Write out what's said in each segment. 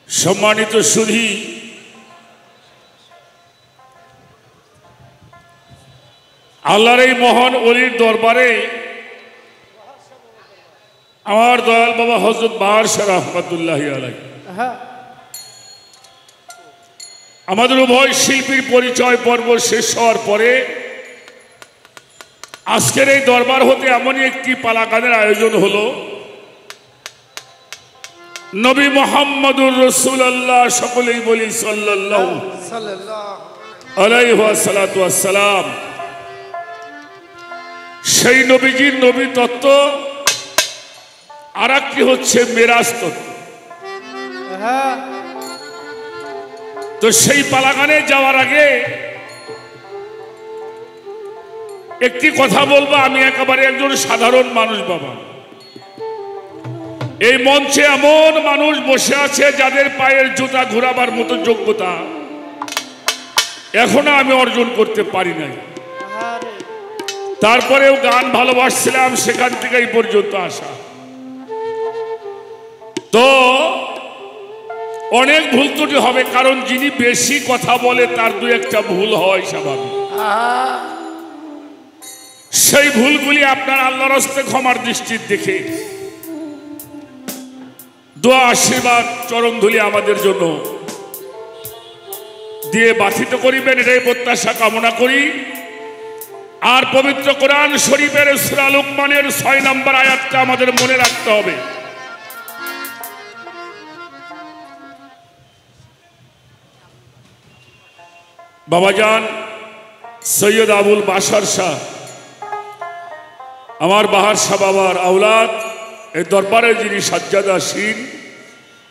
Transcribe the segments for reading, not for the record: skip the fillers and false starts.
সম্মানিত সুধী, আল্লাহর এই মহান ওলির দরবারে আমার দয়াল বাবা হযরত বাহার শাহ রহমাতুল্লাহি আলাইহি আমাদের উভয় শিল্পীর পরিচয় পর্ব শেষ হওয়ার পরে আজকের এই দরবার হতে এমনই একটি পালা গানের আয়োজন হলো। নবী মুহাম্মদুর রাসূলুল্লাহ, সকলেই বলি সাল্লাল্লাহু আলাইহি ওয়াসাল্লাতু ওয়াসসালাম। সেই নবীজির নবী তত্ত্ব, আর একটি হচ্ছে মেরাজ তত্ত্ব। তো সেই পালা গানে যাওয়ার আগে একটি কথা বলবো। আমি একেবারে একজন সাধারণ মানুষ বাবা। এই মঞ্চে এমন মানুষ বসে আছে যাদের পায়ের জুতা ঘোরাবার মতো যোগ্যতা এখনো আমি অর্জন করতে পারি নাই। তারপরেও গান ভালোবাসছিলাম, সেখান থেকে এই পর্যন্ত আসা। তো অনেক ভুল ত্রুটি হবে, কারণ যিনি বেশি কথা বলে তার দু একটা ভুল হয় স্বাভাবিক। সেই ভুলগুলি আপনার আল্লাহর হস্তে ক্ষমার দৃষ্টির দেখে দোয়া, আশীর্বাদ, চরণ ধুলি আমাদের জন্য দিয়ে বাধিত করিবেন, এটাই প্রত্যাশা কামনা করি। আর পবিত্র কোরআন শরীফের সূরা লুকমানের 6 নম্বর আয়াতটা আমাদের মনে রাখতে হবে। বাবাজান সৈয়দ আবুল বাশার শাহ, আমার বাহার শাহ বাবার আওলাদ, এই দরবারে যিনি সাজ্জাদাসীন,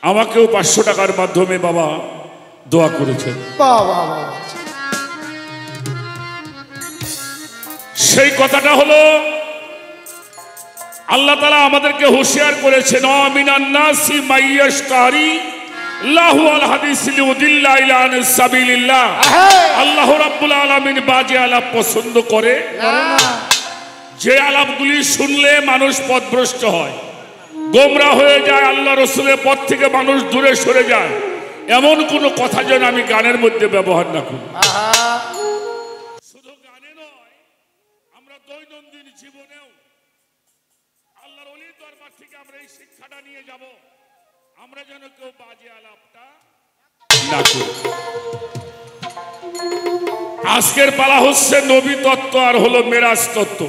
আমাকেও 500 টাকার মাধ্যমে বাবা দোয়া করেছেন। সেই কথাটা হলো, আল্লাহ তাআলা আমাদেরকে হুঁশিয়ার করেছেন, মিনান নাসি মাইয়াশকারি লাহু আল হাদিস লিউদিল্লা ইলা আনিস সাবিলিল্লাহ। আল্লাহ রাব্বুল আলামিন বাজে আলাপ পছন্দ করে, যে আলাপগুলি শুনলে মানুষ পথভ্রষ্ট হয়, গোমরাহ হয়ে যায়, আল্লাহ রসুলের পথ থেকে মানুষ দূরে সরে যায়, এমন কোনো কথা যেন আমি গানের মধ্যে ব্যবহার না করি। শুধু গানে নয়, আমরা দৈনন্দিন জীবনেও আল্লাহর ওলির দরবার থেকে আমরা এই শিক্ষাটা নিয়ে যাব, আমরা যেন কেউ বাজে আলাপটা না করি। আজকের পালা হচ্ছে নবী তত্ত্ব আর হলো মেরাজ তত্ত্ব।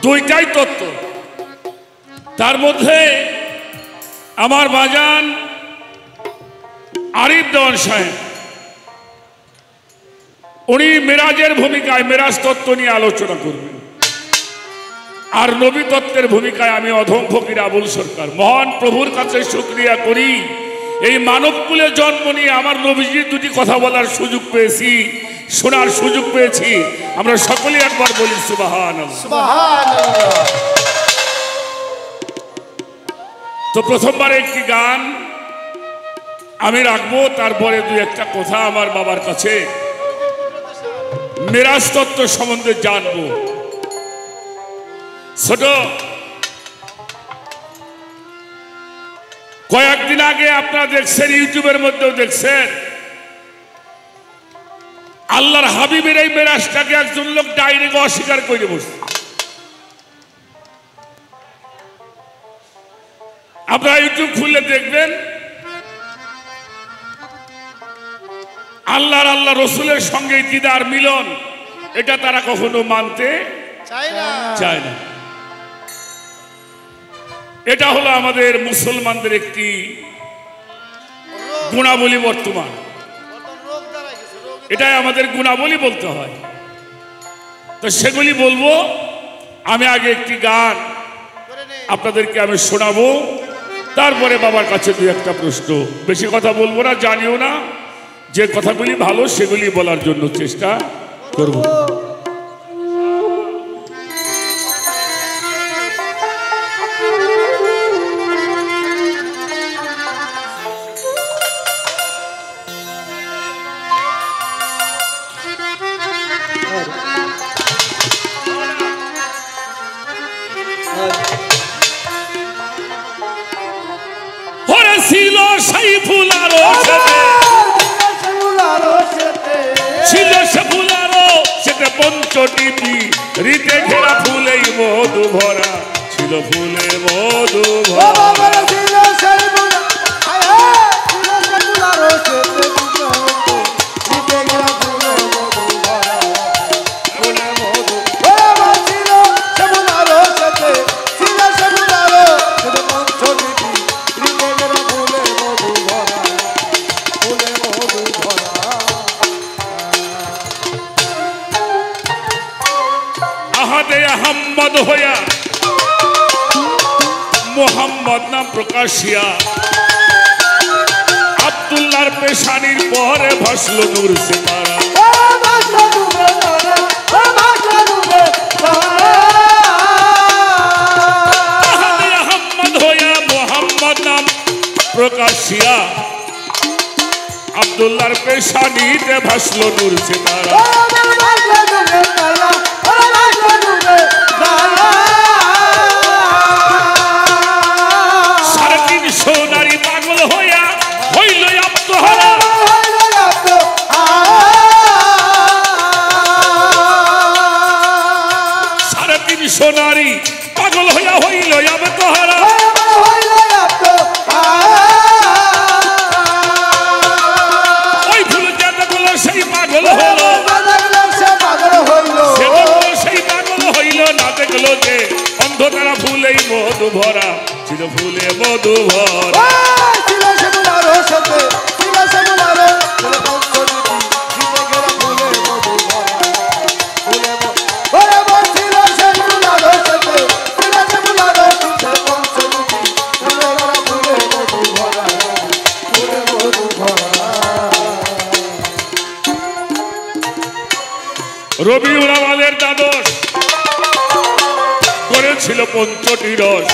দুইটাই তত্ত্ব। তার মধ্যে আমার বাজান আরিফ দেওয়ান সাহেব, উনি মেরাজের ভূমিকায়, মেরাজ তত্ত্ব নিয়ে আলোচনা করবেন। আর নবী তত্ত্বের ভূমিকায় আমি অধম ফকির আবুল সরকার। মহান প্রভুর কাছে শুকরিয়া করি, এই মানবকুলে জন্ম নিয়ে আমার নবীজির দুটি কথা বলার সুযোগ পেয়েছি, শোনার সুযোগ পেয়েছি। আমরা সকলেই একবার বলি সুবহানাল্লাহ, সুবহানাল্লাহ। তো প্রথমবার একটি গান আমি রাখবো, তারপরে দুই একটা কথা আমার বাবার কাছে মেরাজ তত্ত্ব সম্বন্ধে জানবো। ছোট কয়েকদিন আগে আপনারা দেখছেন, ইউটিউবের মধ্যেও দেখছেন, আল্লাহর হাবিবের এই মেরাজটাকে একজন লোক ডাইরেক্ট অস্বীকার করে বসছে। আপনারা ইউটিউব খুললে দেখবেন, আল্লাহ রসুলের সঙ্গে দিদার মিলন, এটা তারা কখনো মানতে চায় না। এটা হলো আমাদের মুসলমানদের একটি গুণাবলী। বর্তমান এটাই আমাদের গুণাবলী বলতে হয়। তো সেগুলি বলবো। আমি আগে একটি গান আপনাদেরকে আমি শোনাবো, তারপরে বাবার কাছে দুই একটা প্রশ্ন। বেশি কথা বলবো না, জানিও না, যে কথাগুলি ভালো সেগুলি বলার জন্য চেষ্টা করব। সেই ফুল আরো ছিল সে ফুল আরো সেটা পঞ্চটিপি রীতে ঘেরা ফুলেই মধু ভরা ছিল ফুলে মধু ভরা আহম্মদ হইয়া মোহাম্মদ নাম প্রকাশিয়া আব্দুল্লাহর পেশানির পরে ভাসল নূর সিতারা আহম্মদ হইয়া মোহাম্মদ নাম প্রকাশিয়া আব্দুল্লাহর পেশানিতে ভাসল নূর সিতারা সাড়ে তিনশো নারী পাগল হইয়া হইল আত্মহারা সাড়ে তিনশো নারী পাগল হইয়া হইল আত্মহারা ওই ফুল যেগুলো সেই পাগল হলো সেই পাগল হইল না দেখলো যে অন্ধকারা ফুলেই মধু ভরা ছিল ফুলে মধু ভরা রবিউল আওয়ালের দ্বাদশ করেছিল পঞ্চটি রস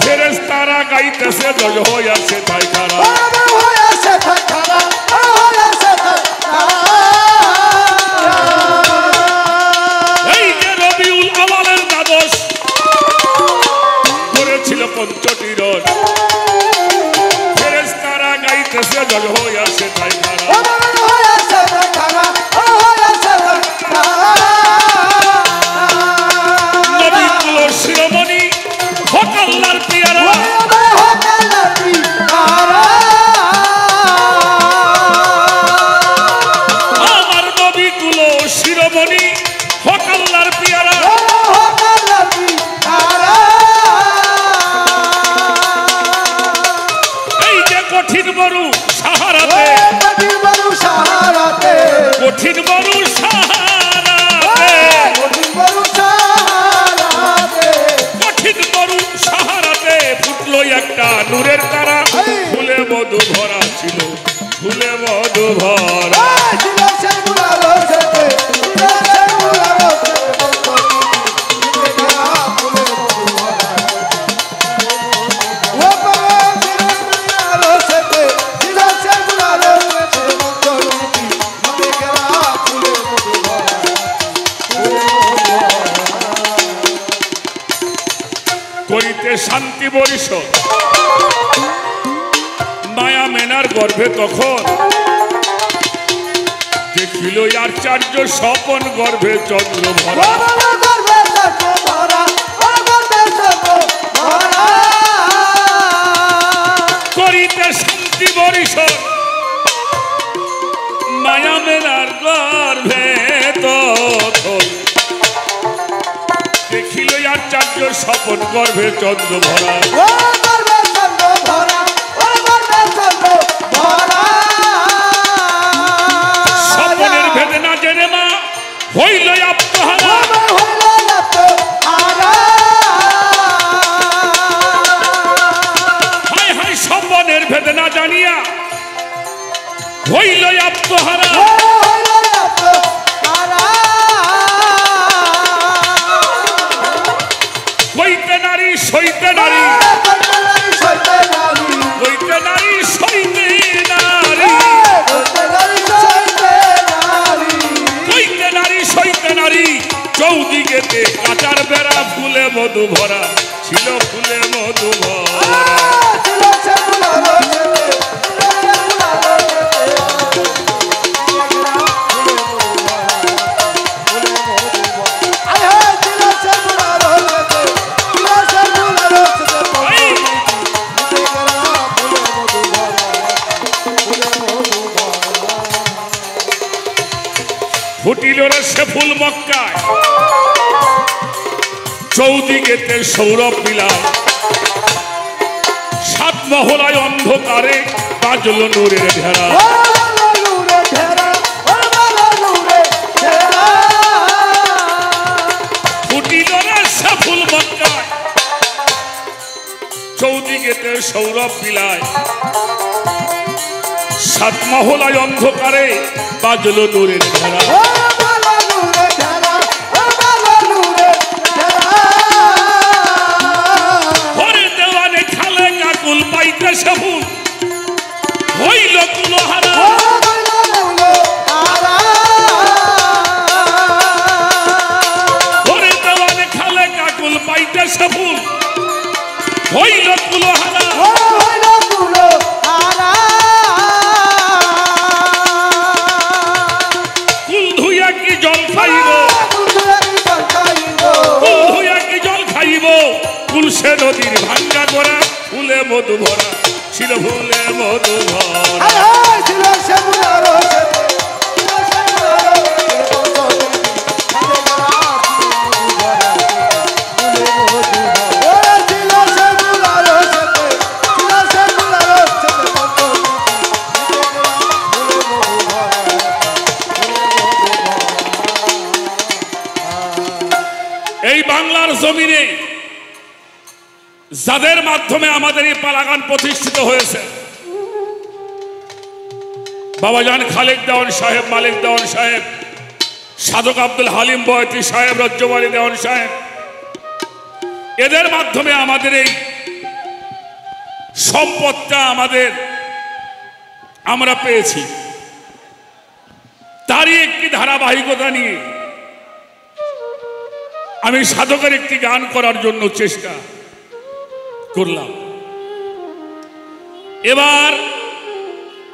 ফেরেশতারা গাইতেছে জয় হইয়াছে তাই খারাপ এই যে রবিউল আওয়ালের দ্বাদশ করেছিল পঞ্চটি রস ফেরেশতারা গাইতেছে জয় হইয়াছে তাই খারাপ শিরোমণি হকাল্লার পিয়ারা আমার নবী গুলো শিরোমণি হকাল্লার পিয়ারা এই যে কঠিন মরু সাহারাতে কঠিন মরু সাহারাতে ফুটলো একটা নূরের তারা ফুলে মধু ভরা ছিল ফুলে মধু ভরা করিতে শান্তি বরিশ মায়া মেনার গর্ভে তখন দেখিল আচার্য স্বপন গর্ভে চন্দ্র ভরা করিতে শান্তি বরিশ মায়া মেনার গর্ভে তখন দেখিল আচার্য স্বপন গর্ভে চন্দ্র ভরা স্বপনের ভেদে না জেনে মা হইল আত্মহারা হায় হায় স্বপনের ভেদে না জানিয়া হইল আত্মহারা কইতে নারী সইতে নারী কইতে নারী সইতে নারী কইতে নারী সইতে নারী চৌদিকেতে কাটার বেড়া ফুলে মধু ভরা ছিল ফুলে মধু ভরা চৌদিকেতে সৌরভ বিলায়, সাত মহলায় অন্ধকারে বাজলো নূরের ঢেরা। ফুটিল না সফুল মক্কায়, চৌদিকেতে সৌরভ বিলায়, সাত মহলায় অন্ধকারে বাজলো নূরের ঢেরা। হরে দেওয়ানে খালে কাকুল পাইতে সবুল, হইল কুলহারা। হরে দেওয়ানে খালে কাকুল পাইতে সবুল, হইল কুলহারা। কুল ধুইয়া কি জল খাইব, কুল ধুইয়া কি জল খাইব, তুলসে নদীর ভাঙ্গা করা ফুলে মধু ভরা ছিল, ফুলে মধু ভরা। এই বাংলার জমিনে যাদের মাধ্যমে আমাদের এই পালাগান প্রতিষ্ঠিত হয়েছে, বাবাজান খালেক দেওয়ান সাহেব, মালিক দেওয়ান সাহেব, সাধক আব্দুল হালিম বয়তি সাহেব, রজ্জবাড়ি দেওয়ান সাহেব, এদের মাধ্যমে আমাদের এই সম্পদটা আমরা পেয়েছি। তারই একটি ধারাবাহিকতা নিয়ে আমি সাধকের একটি গান করার জন্য চেষ্টা করলাম। এবার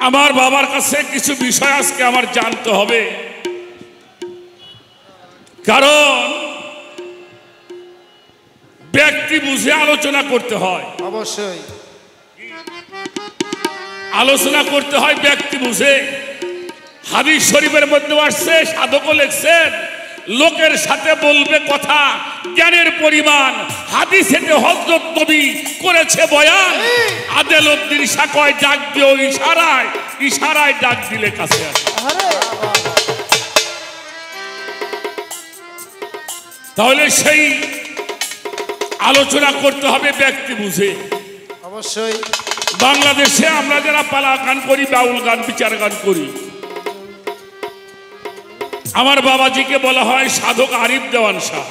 আমার বাবার কাছে কিছু বিষয় আজকে আমার জানতে হবে, কারণ ব্যক্তি বুঝে আলোচনা করতে হয়। অবশ্যই আলোচনা করতে হয় ব্যক্তি বুঝে। হাদিস শরীফের মধ্যে আসছে, সাধকও লিখছেন, লোকের সাথে বলবে কথা জ্ঞানের পরিমাণ। হাদিসেতে হযরত নবী করেছে বয়ান, আদেলউদ্দিন শাহ কয় ডাক দিও ইশারায়, ইশারায় ডাক দিলে কাছে আসে। তাহলে সেই আলোচনা করতে হবে ব্যক্তি বুঝে। অবশ্যই বাংলাদেশে আমরা যারা পালা গান করি, বাউল গান, বিচার গান করি, আমার বাবাজিকে বলা হয় সাধক আরিফ দেওয়ান শাহ।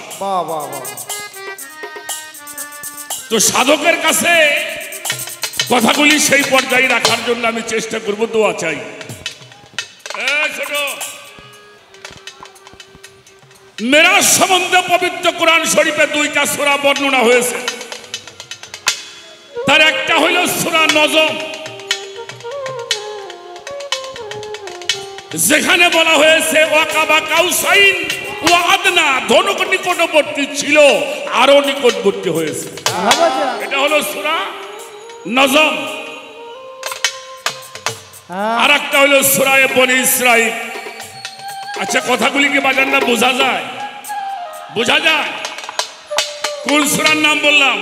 তো সাধকের কাছে কথাগুলি সেই পর্যায়ে রাখার জন্য আমি চেষ্টা করব, দোয়া চাই। ছোট মেরাজ সম্বন্ধে পবিত্র কোরআন শরীফে দুইটা সূরা বর্ণনা হয়েছে। তার একটা হইল সূরা নজম, যেখানে বলা হয়েছে ওয়াকাবা কাউসাইন ওয়া আদনা, ধনুক নিকটবর্তী ছিল, আরো নিকটবর্তী হয়েছে। এটা হলো সূরা নজম। আর একটা হলো সূরা বনী ইসরাঈল। আচ্ছা, কথাগুলি কি বাজার না বোঝা যায়? বোঝা যায়? কোন সূরার নাম বললাম?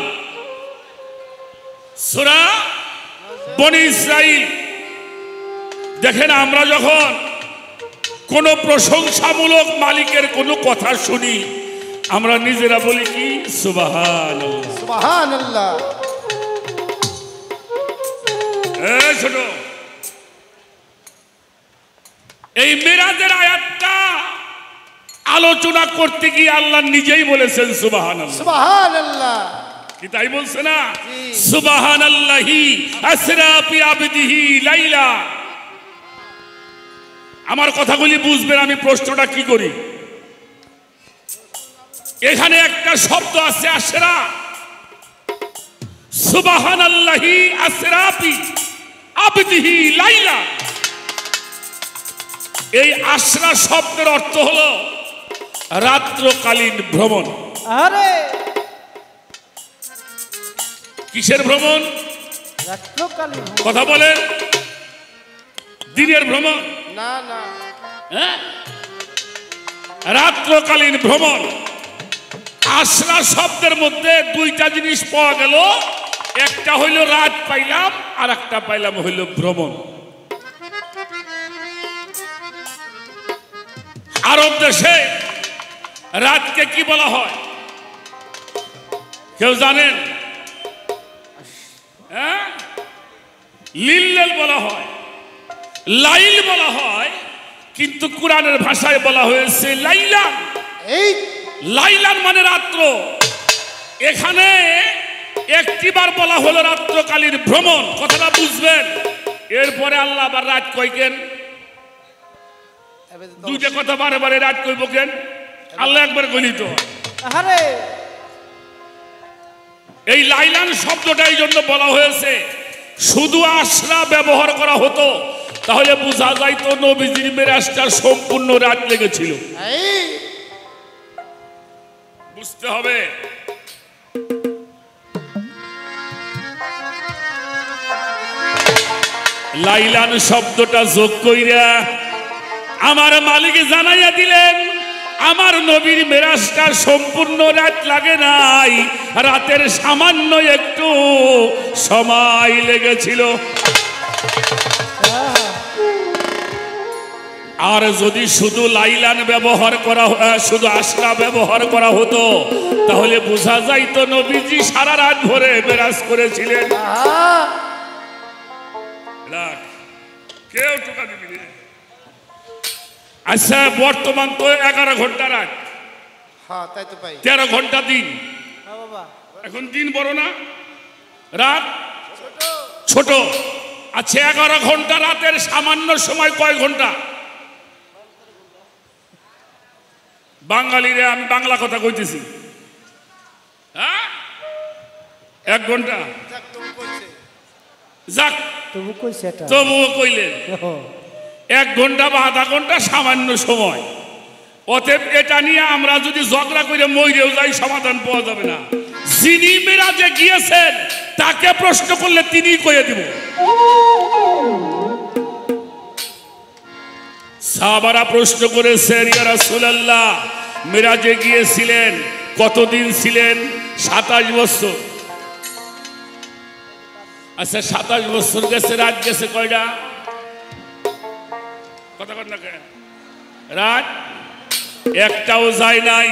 সূরা বনী ইসরাঈল। দেখেন, আমরা যখন কোন প্রশংসামূলক মালিকের কোনো কথা শুনি, আমরা নিজেরা বলি কি সুবহানাল্লাহ, সুবহানাল্লাহ। ছোট এই মেরাজের আয়াতটা আলোচনা করতে গিয়ে আল্লাহ নিজেই বলেছেন সুবহানাল্লাহ, সুবহানাল্লাহ। কি তাই বলছে না? সুবহানাল্লাহি আসরা বিআবদিহি লাইলা। আমার কথাগুলি বুঝবেন, আমি প্রশ্নটা কি করি। এখানে একটা শব্দ আছে আসরা, সুবহানাল্লাহি আসরা বিআবদিহি লাইলা। এই আসরা শব্দের অর্থ হলো রাত্রকালীন ভ্রমণ। আরে কিসের ভ্রমণ? রাত্রকালীন। কথা বলেন, দিনের ভ্রমণ না না, হ্যাঁ, রাত্রকালীন ভ্রমণ। আসরা শব্দের মধ্যে দুইটা জিনিস পাওয়া গেল, একটা হইল রাত পাইলাম, আর একটা পাইলাম হইল ভ্রমণ। আরব দেশে রাতকে কি বলা হয় কেউ জানেন? হ্যাঁ, লিল্লেল বলা হয়, লাইল বলা হয়, কিন্তু কোরআনের ভাষায় বলা হয়েছে লাইলান। এই লাইলান মানে রাত্র। এখানে একটিবার বলা হলো রাত্রকালীন ভ্রমণ, কথাটা বুঝবেন। এরপরে আল্লাহ আবার রাত কইকেন, দুইটা কথা বারে বারে রাত কইব কেন? আল্লাহ একবার কইলি তো। আরে এই লাইলান শব্দটা এই জন্য বলা হয়েছে, শুধু আসরা ব্যবহার করা হতো তাহলে বোঝা যাইতো নবীজির মেরাজটা সম্পূর্ণ রাত লেগেছিল। এই বুঝতে হবে। লাইলান শব্দটা যোগ কইরা আমার মালিক জানাইয়া দিলেন, আমার নবীর মেরাজটা সম্পূর্ণ রাত লাগে নাই, রাতের সামান্য একটু সময় লেগেছিল। আর যদি শুধু লাইলান ব্যবহার করা, শুধু আসরা ব্যবহার করা হতো তাহলে বোঝা যাইতো নবীজি সারা রাত ভরে মেরাজ করেছিলেন। কেউ টোকা দিবি না। আচ্ছা, বর্তমান তো 11 ঘন্টা রাত, হ্যাঁ তাই তো পাই। 13 ঘন্টা দিন। হ্যাঁ বাবা, এখন দিন বড় না, রাত ছোট। আচ্ছা, 11 ঘন্টা রাতের সামান্য সময় কয় ঘন্টা? বাঙালিরে আমি বাংলা কথা কইতেছি, হ্যাঁ 1 ঘন্টা। যাক তবু কইছে এটা, তবুও কইলেন 1 ঘন্টা বা আধা ঘন্টা সামান্য সময়। অতএব এটা নিয়ে আমরা যদি ঝগড়া করে মইরেও যাই সমাধান পাওয়া যাবে না। যিনি মেরাজে গিয়েছেন তাকে প্রশ্ন করলে তিনি কইয়ে দিব। সাহাবারা প্রশ্ন করেছেন, ইয়া রাসূলুল্লাহ, মেরাজে গিয়েছিলেন, কতদিন ছিলেন? 27 বছর। আচ্ছা, 27 বছর গেছে, রাত গেছে কয়টা? কথা কন না কেন? রাত একটাও যায় নাই।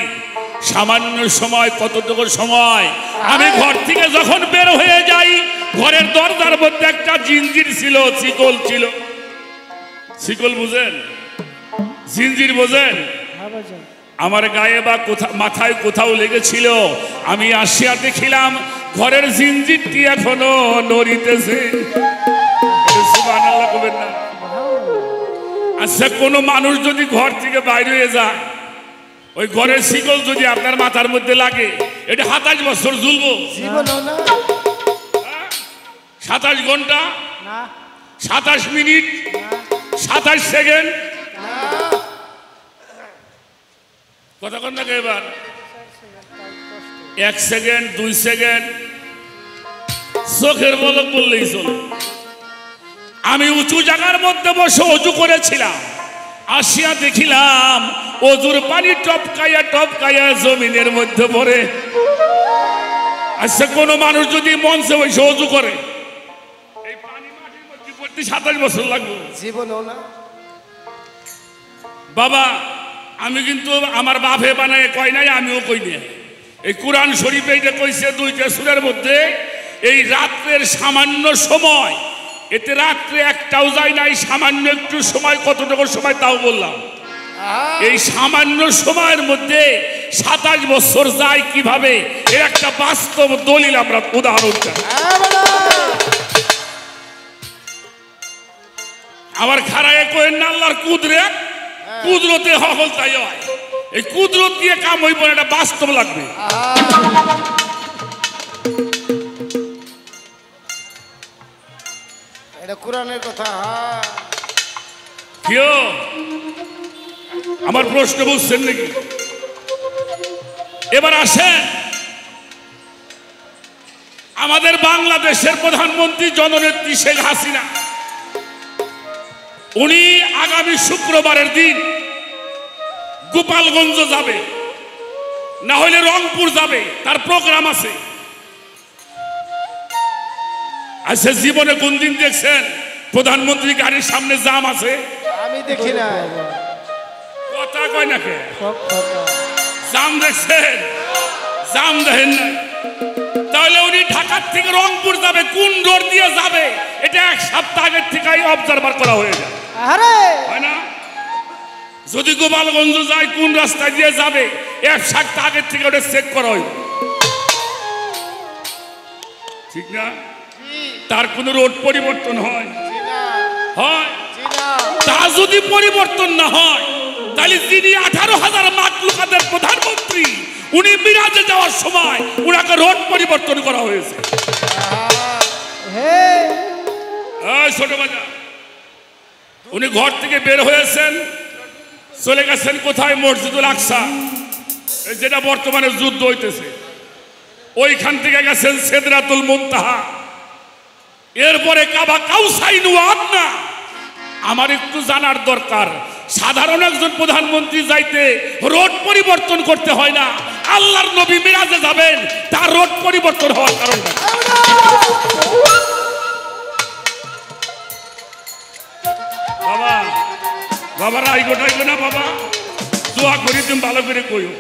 সামান্য সময়, কতটুকু সময়? আমি ঘর থেকে যখন বের হয়ে যাই, ঘরের দরজার মধ্যে একটা জিঞ্জির ছিল, শিকল ছিল। শিকল বুঝেন? জিঞ্জির বোঝেন? আমার গায়ে বা মাথায় কোথাও লেগেছিল। আমি আসিয়া দেখিলাম ঘরের জিঞ্জিরটি এখনো নড়িতেছে। সুবহানাল্লাহ কইবেন না? আচ্ছা, কোনো মানুষ যদি ঘর থেকে বাইরে হয়ে যায়, ওই ঘরের শিকল যদি আপনার মাথার মধ্যে লাগে, এটা 27 বছর ঝুলবো? 27 ঘন্টা, 27 মিনিট, 27 সেকেন্ড। কথা কন না এবার? 1 সেকেন্ড, 2 সেকেন্ড, চোখের পলক বললেই চলে। আমি উঁচু জায়গার মধ্যে বসে অজু করেছিলাম, আসিয়া দেখিলাম অজুর পানি টপকাইয়া টপকাইয়া জমিনের মধ্যে পড়ে। আচ্ছা, কোন মানুষ যদি মঞ্চে বসে অজু করে, এই পানি মাটির মধ্যে পড়তে 27 বছর লাগবে? জীবনও না বাবা। আমি কিন্তু আমার বাপে বানায় কয় নাই, আমিও কই নাই। এই কোরআন শরীফে এটা কইছে 2টা সূরার মধ্যে, এই রাত্রের সামান্য সময়, এতে রাত্রে একটাও যায় নাই। সামান্য একটু সময়, কতটুকু সময় তাও বললাম। এই সামান্য সময়ের মধ্যে 27 বছর যায় কিভাবে, এর একটা বাস্তব দলিল আমরা উদাহরণ চাই। আমার খারায় কইেন না আল্লাহর কুদরত, কুদরতে হল তাই হয়। এই কুদরত দিয়ে কাম হইব না, এটা বাস্তব লাগবে। এটা কোরআনের কথা। কেউ আমার প্রশ্ন বুঝছেন নাকি? এবার আসেন, আমাদের বাংলাদেশের প্রধানমন্ত্রী জননেত্রী শেখ হাসিনা, উনি আগামী শুক্রবারের দিন গোপালগঞ্জ যাবে। না হলে রংপুর যাবে, তার প্রোগ্রাম আছে। আচ্ছা, জীবনে কোন দিন দেখছেন প্রধানমন্ত্রী গাড়ির সামনে জাম আছে? আমি দেখি না। কথা কয় না কে? জাম দেখছেন? জাম দেখেন না? তাহলে উনি ঢাকার থেকে রংপুর যাবে, কোন রোড দিয়ে যাবে এটা এক সপ্তাহ আগের থেকেই অবজারভার করা হয়ে যায়, হয় না? যদি গোপালগঞ্জ যায় কোন রাস্তা দিয়ে যাবে এক সপ্তাহ আগের থেকে ওটা চেক করা হয়, ঠিক না? তার কোন রোড পরিবর্তন হয়? হয়। তা যদি পরিবর্তন না হয় তাহলে যিনি 18,000 মাকলুকাতের প্রধানমন্ত্রী উনি মিরাজে যাওয়ার সময় উনাকে রোড পরিবর্তন করা হয়েছে। ছোট বাজা, উনি ঘর থেকে বের হয়েছেন, চলে গেছেন কোথায়? মসজিদুল আকসা, যেটা বর্তমানে যুদ্ধ হইতেছে, ওইখান থেকে গেছেন সিদরাতুল মুনতাহা, এরপরে কাবা কাউসাইন ওয়া আদনা। আমার একটু জানার দরকার, সাধারণ একজন প্রধানমন্ত্রী যাইতে রোড পরিবর্তন করতে হয় না, আল্লাহর নবী মিরাজে যাবেন, তার রোড পরিবর্তন হওয়ার কারণটা বাবা বাবা রাইগো টাইগো না বাবা, দোয়া করি তুমি ভালো করে কইও।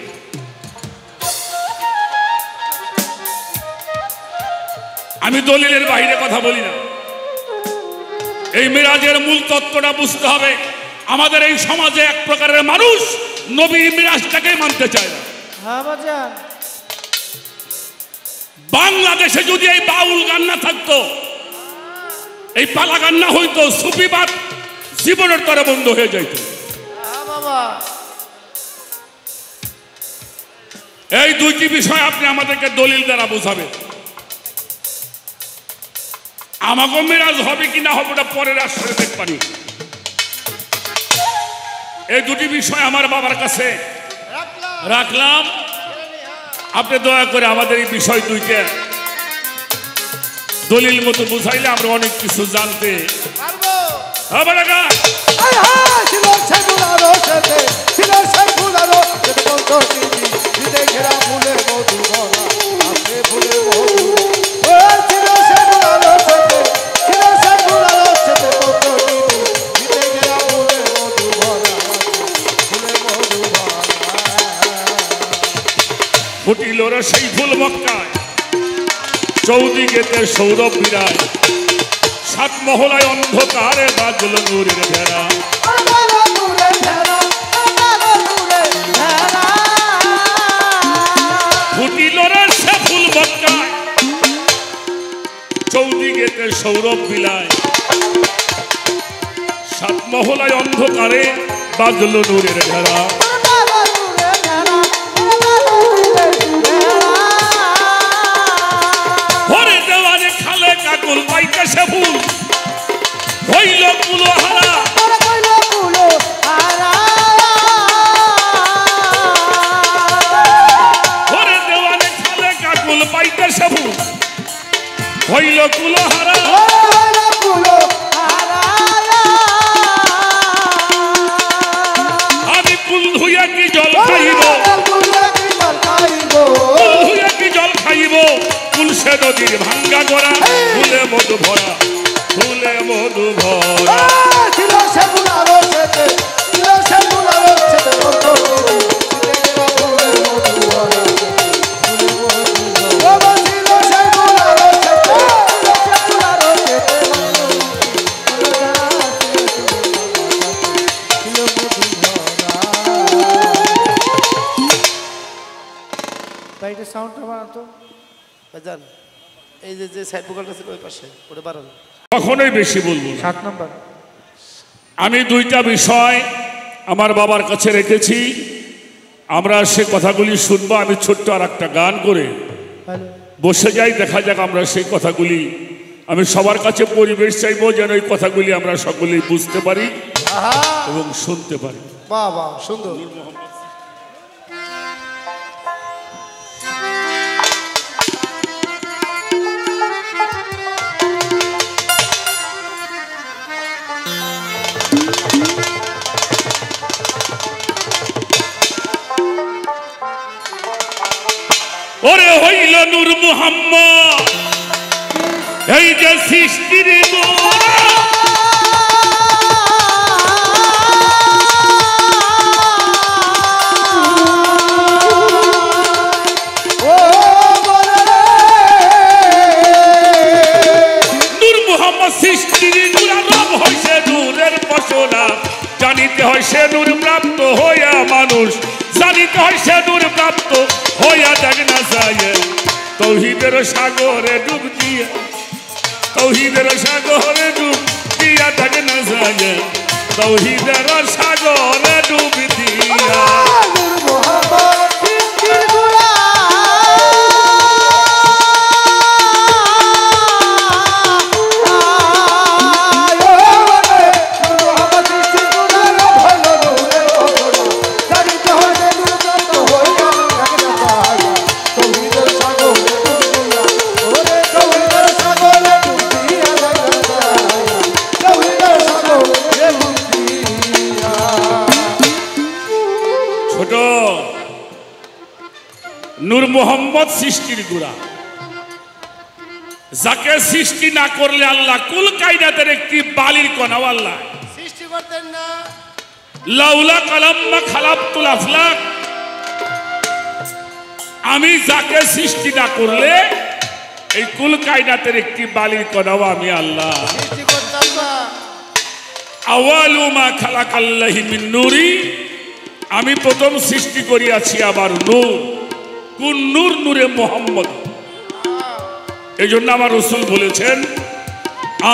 আমি দলিলের বাইরে কথা বলি না। এই মিরাজের মূল তত্ত্বটা বুঝতে হবে। আমাদের এই সমাজে এক প্রকারের মানুষ নবীর মিরাজটাকে মানতে চায় না। বাংলাদেশে যদি এই বাউল গান না থাকতো, এই পালা গান না হইতো, সুফিবাদ জীবনের তরে বন্ধ হয়ে যাইত। এই দুইটি বিষয় আপনি আমাদেরকে দলিল দ্বারা বোঝাবেন। আমাকে মিরাজ হবে কি না হবে ওটা পরের আসরে দেখবানি। এই দুটি বিষয় আমার বাবার কাছে রাখলাম, আপনি দয়া করে আমাদের এই বিষয় দুইটা দলিল মতো বুঝাইলে আমরা অনেক কিছু জানতে পারবো। ফুটিল রে সেই ফুল মক্কায়, চৌদিকেতে সৌরভ বিরায়, সাত মহলায় অন্ধকারে বাজলো নূরের ভেড়া। ফুটিল রে সে ফুল মক্কায়, চৌদিকেতে সৌরভ বিলায়, সাত মহলায় অন্ধকারে বাজলো নূরের ভেড়া। কাকুল পাইতেছে ফুল হইল কুলোহারা, ঘরে দেওয়ানে খালে কাকুল পাইতেছে ফুল হইল কুলোহারা। আমি ফুল ধুইয়া কি জল খাইব, ফুল ধুইয়া কি জল খাইব, তুলসে নদীর ভাঙ্গা করা, ফুলে মধু ভরা, ফুলে মধু ভরা। সাউন্ডটা বাড়াতো জান, এই যে সাইড বোকালটা ছিল ওই পাশে ওটা বাড়ানো। কখনোই বেশি বলবো না। 7 নম্বর আমি দুইটা বিষয় আমার বাবার কাছে রেখেছি, আমরা সে কথাগুলি শুনবো। আমি ছোট্ট আর একটা গান করে বসে যাই, দেখা যাক আমরা সেই কথাগুলি, আমি সবার কাছে পরিবেশ চাইবো যেন এই কথাগুলি আমরা সকলেই বুঝতে পারি এবং শুনতে পারি। বাহ বাহ, সুন্দর। হলো নূর মুহাম্মদ, এই যে সৃষ্টির গোড়া। নূর মুহাম্মদ সৃষ্টির গোড়া, রব হইছে নূরের পশলা। জানিতে হয় সে নূর প্রাপ্ত হইয়া মানুষ, জানিতে হয় সে নূর প্রাপ্ত হইয়া দেখ না যায় তৌহিদের সাগরে ডুব দিয়া, তৌহিদের সাগরে ডুব দিয়া দেখ না যায় তৌহিদের সাগরে ডুব দিয়া। নূর মুহাম্মদ সৃষ্টির গোড়া, যাকে সৃষ্টি না করলে আল্লাহ কুল কায়নাতের একটি বালির কণাও আল্লাহ সৃষ্টি করতেন না। লাউলা কালাম্মা খালাকতুল আফলাক, আমি যাকে সৃষ্টি না করলে এই কুল কায়নাতের একটি বালির কণাও আমি আল্লাহ সৃষ্টি করতাম না। আওয়ালু মা খালাকাল্লাহি মিন নূরি, আমি প্রথম সৃষ্টি করিয়াছি আবার নূর। কোন নূর? নূরে মুহাম্মদ। এই জন্য আমার রাসূল বলেছেন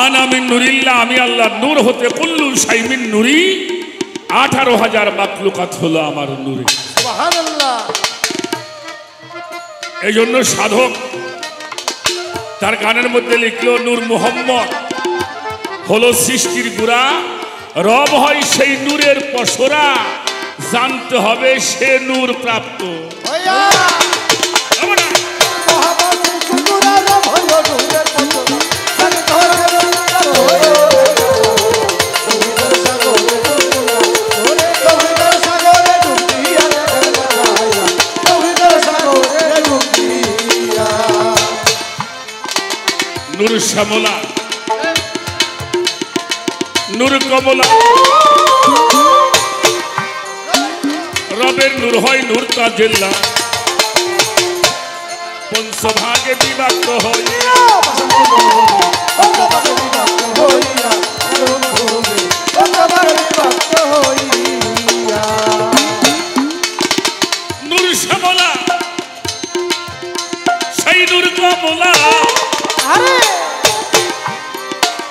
আনা মিন নূরিল্লাহ, আমি আল্লাহর নূর হতে কুল্লু শাই মিন নূরি, 18,000 মাখলুকাত হলো আমার নূরে। সুবহানাল্লাহ। এই জন্য সাধক তার গানের মধ্যে লিখলো নূর মুহাম্মদ হলো সৃষ্টির গোড়া, রব হয় সেই নূরের পসরা, জানতে হবে সে নূর প্রাপ্ত। নূর শ্যামলা, নূর কমলা, রবের নূর হয় নূর তাজিল্লা, পঞ্চভাগে বিভক্ত হইয়া নূর শ্যামলা, সেই নূর কমলা,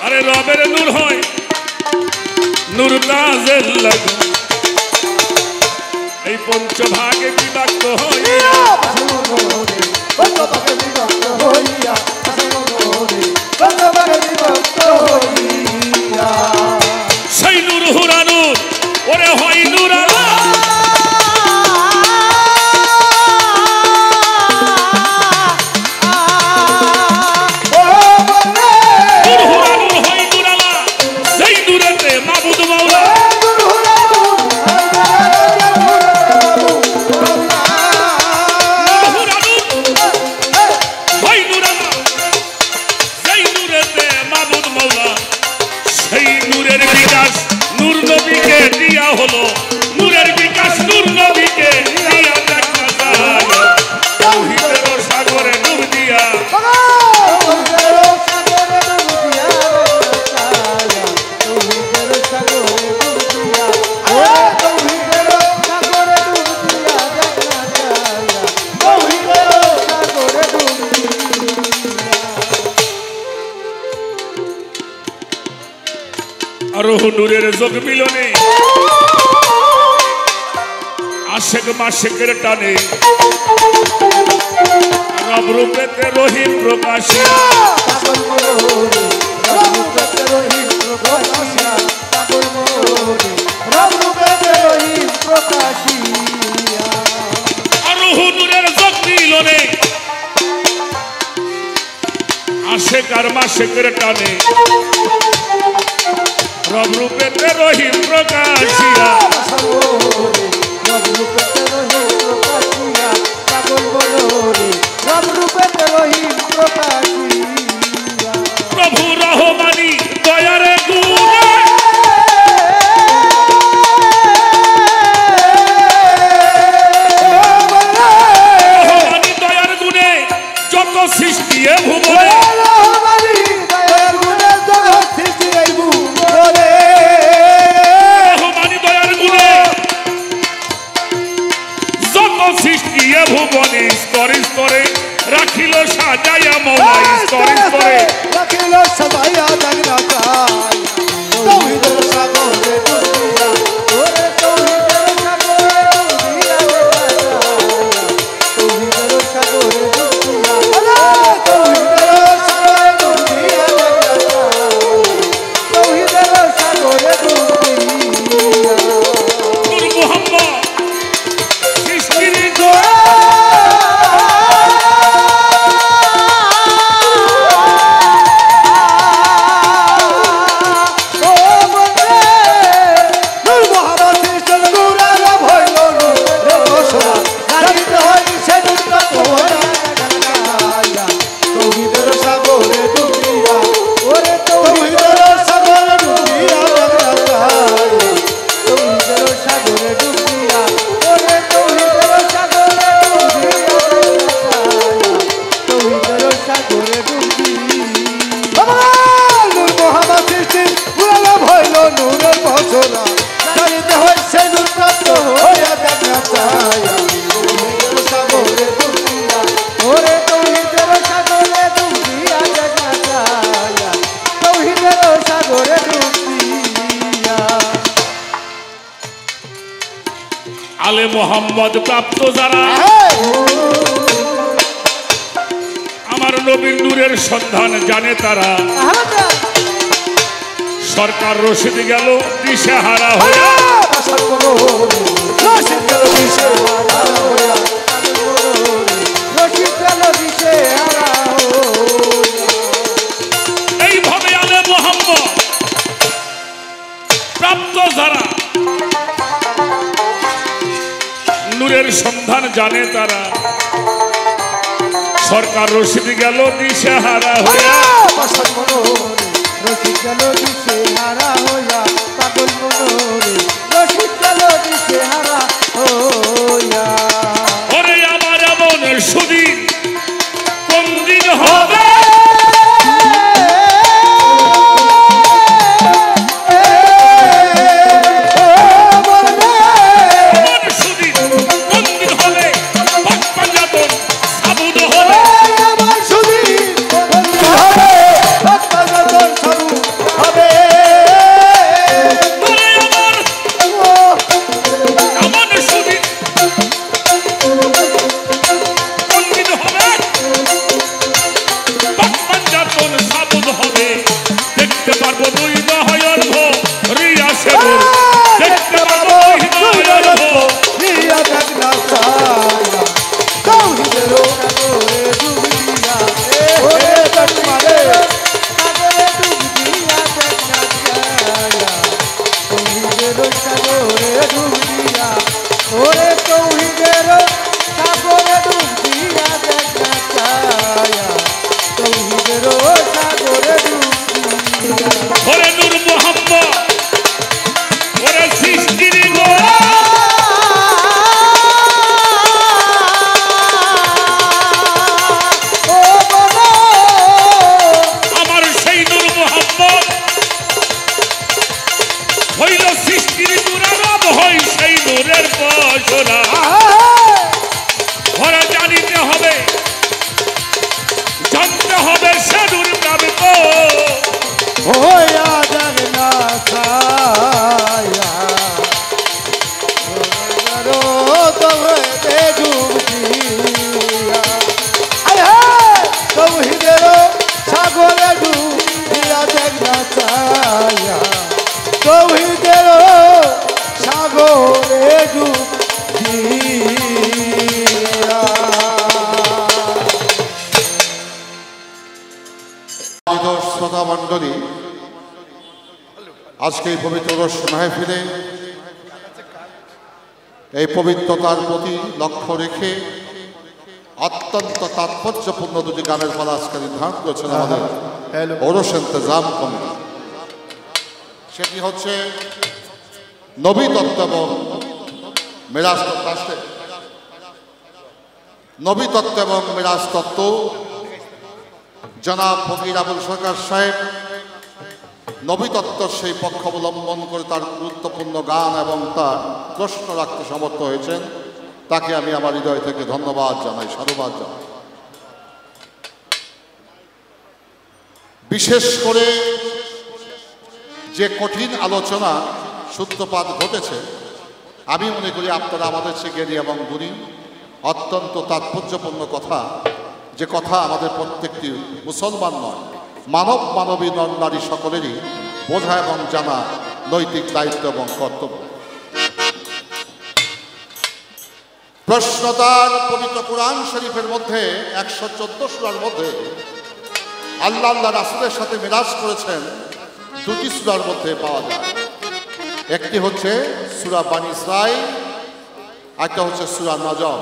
আরে রবের নূর হয় নূর তাজিল্লা, এই পঞ্চভাগে বিভক্ত হইয়া সেই নূর হুরা নূর, ওরে হয় নূর হলো নূরের বিকাশ, নূর নবীকে দিয়া দেখা যায় তৌহিদের সাগরে ডুব দিয়া। আরোহ নূরের যোগ মিলনে আশেক মাশেকের টানে রব রূপেতে রহিম প্রকাশিয়া, আরোহ নূরের যোগ মিলনে আশেক আর মাশেকের টানে রব রূপেতে রহিম প্রকাশিয়া, রাম রূপে রহিম প্রকাশিয়া প্রভু রহমানি দয়ার গুণে রহমানি দয়ার গুণে যত সৃষ্টি এ ভুবনে রহমানি দয়ার গুণে জগৎ সৃষ্টি এই ভুবনে রহমানি দয়ার গুণে যত সৃষ্টি এ ভুবনে স্তরে স্তরে রাখিল সাজাইয়া মৌলা স্তরে স্তরে রাখিল সাজাইয়া জগন্নাথায় তৌহিদের সাগরে ডুবিয়া ওরে তৌহিদের সাগরে ডুবিয়া তৌহিদের সাগরে ডুবিয়া তৌহিদের সাগরে ডুবিয়া তৌহিদের সাগরে ডুবিয়া নূর মুহাম্মদ সৃষ্টির আলে মোহাম্মদ প্রাপ্ত যারা আমার নবীর নূরের সন্ধান জানে তারা সরকার রশিদ গেল দিশেহারা হয়ে এইভাবে আলে মোহাম্মদ প্রাপ্ত যারা নূরের সন্ধান জানে তারা সরকার রশিদ গেল দিশেহারা হইয়া রশিদ গেল দিশেহারা হইয়া পাগল মনোরে রশিদ গেল দিশেহারা হইয়া ওরে আমার এমন সুদিন কোন দিন হবে আজকে এই পবিত্র মাহফিলে এই পবিত্রতার প্রতি লক্ষ্য রেখে অত্যন্ত তাৎপর্যপূর্ণ দুটি গানের পালা আজকে নির্ধারণ করেছেন আমাদের ওরস ইন্তজাম কমিটি। সেটি হচ্ছে নবী তত্ত্ব এবং মেরাজ তত্ত্ব। আসলে নবী তত্ত্ব এবং মেরাজ তত্ত্ব জনাব ফকির আবুল সরকার সাহেব নবী তত্ত্বর সেই পক্ষ অবলম্বন করে তার গুরুত্বপূর্ণ গান এবং তার প্রশ্ন রাখতে সমর্থ হয়েছেন। তাকে আমি আমার হৃদয় থেকে ধন্যবাদ জানাই, সাধুবাদ জানাই। বিশেষ করে যে কঠিন আলোচনা সূত্রপাত ঘটেছে, আমি মনে করি আপনারা আমাদের চেয়ে জ্ঞানী এবং গুণী, অত্যন্ত তাৎপর্যপূর্ণ কথা, যে কথা আমাদের প্রত্যেকটি মুসলমান নয়, মানবী নর নারী সকলেরই বোঝা এবং জানা নৈতিক দায়িত্ব এবং কর্তব্য। প্রশ্নতার পবিত্র কুরআন শরীফের মধ্যে 114 সূরার মধ্যে আল্লাহ রাসূলের সাথে মিরাজ করেছেন দুটি সূরার মধ্যে পাওয়া যায়। একটি হচ্ছে সূরা বানী ইসরাঈল, আরেকটা হচ্ছে সূরা নাজম।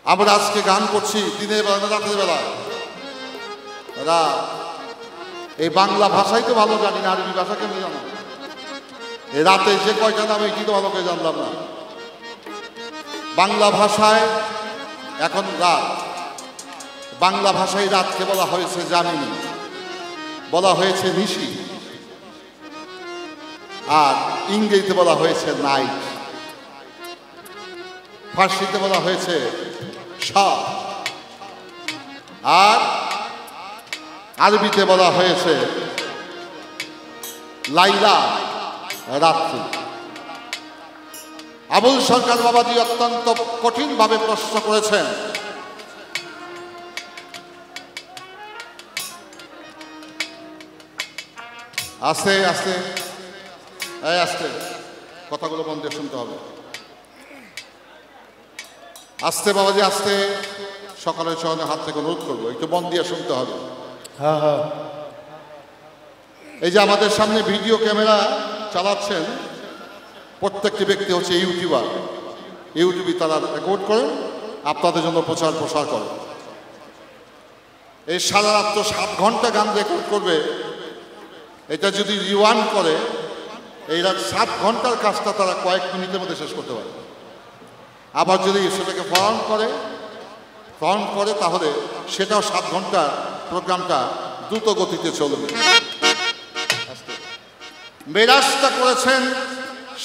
আমরা আজকে গান করছি দিনের বেলা না রাতের বেলা? এই বাংলা ভাষাই তো ভালো জানি না, আরবি ভাষা কেমন জানো? এই রাতে যে কয়টা নাম এটি তো ভালো করে জানলাম না। বাংলা ভাষায় এখন রাত, বাংলা ভাষায় রাতকে বলা হয়েছে জামিনী, বলা হয়েছে নিশি, আর ইংরেজিতে বলা হয়েছে নাইট, ফার্সিতে বলা হয়েছে শাহ, আর আরবিতে বলা হয়েছে লাইলা, রাত্রি। আবুল সরকার বাবাজি অত্যন্ত কঠিনভাবে প্রশ্ন করেছেন, আস্তে আস্তে আস্তে কথাগুলো মন দিয়ে শুনতে হবে, আস্তে বাবাজি আস্তে, সকালের চরণে হাত থেকে অনুরোধ করবো, একটু মন দিয়ে শুনতে হবে। এই যে আমাদের সামনে ভিডিও ক্যামেরা চালাচ্ছেন প্রত্যেকটি ব্যক্তি হচ্ছে ইউটিউবার, ইউটিউবে তারা রেকর্ড করেন, আপনাদের জন্য প্রচার প্রসার করেন। এই সারা রাত 7 ঘন্টা গান রেকর্ড করবে, এটা যদি রিওয়াইন্ড করে এই 7 ঘন্টার কাজটা তারা কয়েক মিনিটের মধ্যে শেষ করতে পারে। আবার যদি সেটাকে ফরওয়ার্ড করে তাহলে সেটাও 7 ঘন্টার প্রোগ্রামটা দ্রুত গতিতে চলবে। মেরাজটা করেছেন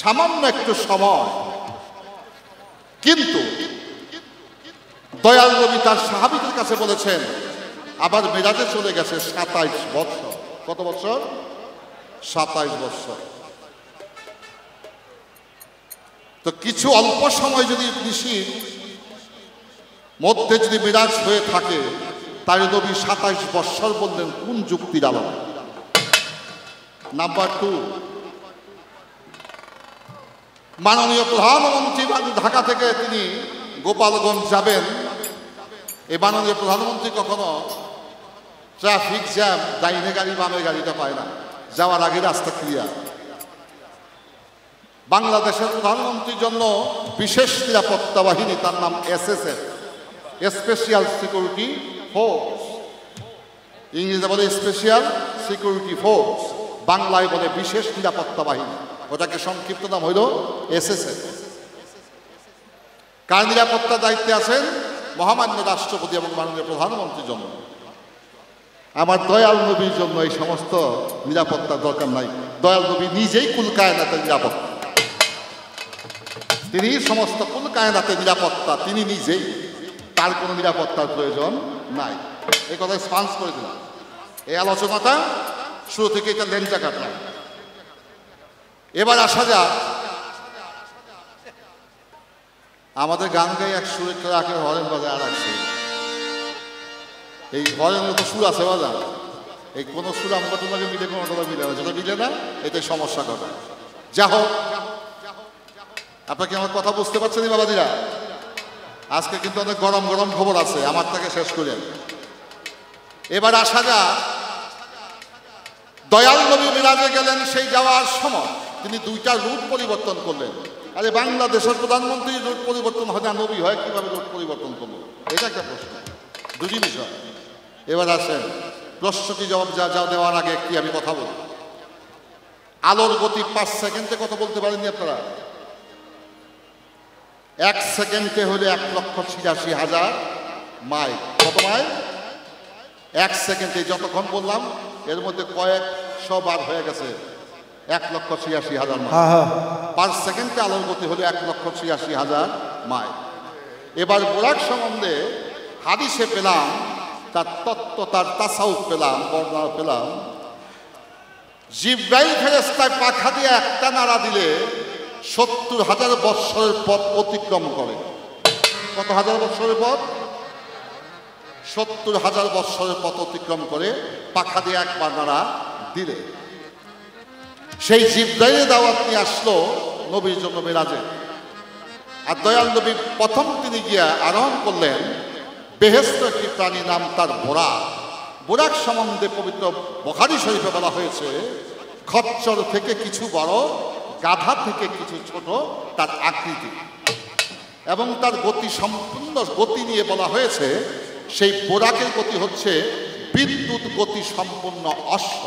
সামান্য একটু সময়, কিন্তু দয়াল নবী তার সাহাবীদের কাছে বলেছেন আবার মেরাজে চলে গেছে 27 বছর। কত বছর? 27 বছর। তো কিছু অল্প সময় যদি নিশির মধ্যে যদি মেরাজ হয়ে থাকে, তার নবী 27 বছর বললেন কোন যুক্তির আলো? নাম্বার 2, মাননীয় প্রধানমন্ত্রী ঢাকা থেকে তিনি গোপালগঞ্জ যাবেন। এই মাননীয় প্রধানমন্ত্রী কখনো ট্রাফিক জ্যাম, ডাইনে গাড়ি বামে গাড়িটা পায় না, যাওয়ার আগে রাস্তা ক্লিয়ার। বাংলাদেশের প্রধানমন্ত্রীর জন্য বিশেষ নিরাপত্তা বাহিনী, তার নাম SSF, স্পেশাল সিকিউরিটি ফোর্স, ইংরেজিতে বলে স্পেশাল সিকিউরিটি ফোর্স, বাংলায় বলে বিশেষ নিরাপত্তা বাহিনী, ওটাকে সংক্ষিপ্ত নাম হইল SSF। কার নিরাপত্তার দায়িত্বে আছেন? মহামান্য রাষ্ট্রপতি এবং মাননীয় প্রধানমন্ত্রীর জন্য। আমার দয়াল নবীর জন্য এই সমস্ত নিরাপত্তার দরকার নাই। দয়াল নবী নিজেই কুল কায়নাতের নিরাপত্তা, তিনি সমস্ত কুল কায়নাতের নিরাপত্তা, তিনি নিজেই, তার কোনো নিরাপত্তার প্রয়োজন নাই। এই কথা স্পন্স করে দিলাম। এই আলোচনাটা শুরু থেকে এটা লেনটা কাটলাম। এবার আসা যাক, আমাদের গান গায়ে এক সুরের রাখে হরেন বাজায় আর এক সুর। এই হরেনের তো সুর আছে বাজার, এই কোনো সুর আমাদের তোমাকে মিলে কোনো তোমার মিলে না, যেটা মিলে না এটাই সমস্যা করে। যা হোক, আপনাকে আমার কথা বুঝতে পারছেন বাবাজিরা? আজকে কিন্তু অনেক গরম গরম খবর আছে, আমার থেকে শেষ করে। এবার আসা যাক, দয়াল নবী মিরাজে গেলেন, সেই যাওয়ার সময় তিনি 2টা রূপ পরিবর্তন করলেন। আরে বাংলাদেশের প্রধানমন্ত্রী রুট পরিবর্তন হয় না, নবী হয় কিভাবে রুট পরিবর্তন করবো? এটা একটা প্রশ্ন, দুটি বিষয়। এবার আসেন প্রশ্নটি জবাব যা দেওয়ার আগে একটি আমি কথা বলি। আলোর গতি 5 সেকেন্ডে কত বলতে পারেননি আপনারা? 1 সেকেন্ডে হলে 1,86,000 মাইল। কত মাইল? 1 সেকেন্ডে যতক্ষণ বললাম এর মধ্যে কয়েকশো বার হয়ে গেছে 1,86,000 মাইল। পার সেকেন্ডে আলোর গতি হলে 1,86,000 মাইল। এবার বোরাক সম্বন্ধে হাদিসে পেলাম, তার তত্ত্ব, তার তাসাউফ পেলাম, বর্ণনা পেলাম। জিব্রাইল ফেরেশতায় পাখা দিয়ে একটা নাড়া দিলে 70,000 বৎসরের পথ অতিক্রম করে। কত হাজার বৎসরের পথ? 70,000 বৎসরের পথ অতিক্রম করে পাখা দিয়ে একবার নাড়া দিলে। সেই জিব্রাইলের দাওয়াত নিয়ে আসলো নবীর জন্য মেরাজে। আর দয়াল নবী প্রথম তিনি গিয়া আরোহণ করলেন বেহেশত একটি প্রাণী, নাম তার বোরাক। বোরাক সম্বন্ধে পবিত্র বুখারী শরীফে বলা হয়েছে খচ্চর থেকে কিছু বড়, গাধা থেকে কিছু ছোট তার আকৃতি, এবং তার গতি সম্পূর্ণ গতি নিয়ে বলা হয়েছে সেই বোরাকের গতি হচ্ছে বিদ্যুৎ গতি সম্পূর্ণ অশ্ব।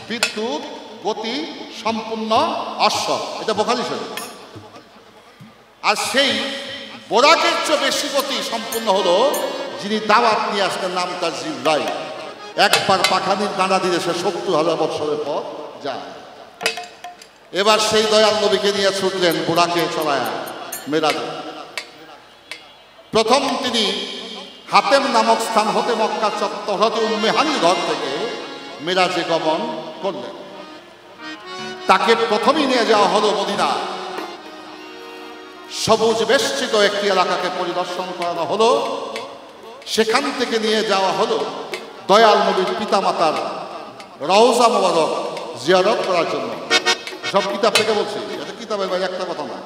বিদ্যুৎ গতি সম্পূর্ণ অশ্ব, এটা বুখারী শরীফ। আর সেই বোরাকের চেয়ে বেশি গতি সম্পূর্ণ হলো যিনি দাওয়াত নিয়ে আসতেন, নাম তার জিব্রাইল। একবার পাখানির নাড়া দিলে সে 70,000 বৎসরের পথ যায়। এবার সেই দয়াল নবীকে নিয়ে ছুটলেন বোরাকে চড়ায়া মেরাজে। প্রথম তিনি হাতেম নামক স্থান হতে মক্কা চত্বর হতে উম্মে হানির ঘর থেকে মেরাজে গমন করলেন। তাকে প্রথমেই নিয়ে যাওয়া হলো মদিনা। সবুজ বেষ্টিত একটি এলাকাকে পরিদর্শন করানো হলো। সেখান থেকে নিয়ে যাওয়া হলো দয়াল নবীর পিতামাতার রওজা মোবারক জিয়ারত করার জন্য। সব কিতাব থেকে বলছি, এটা কিতাবের বাইরে একটা কথা না।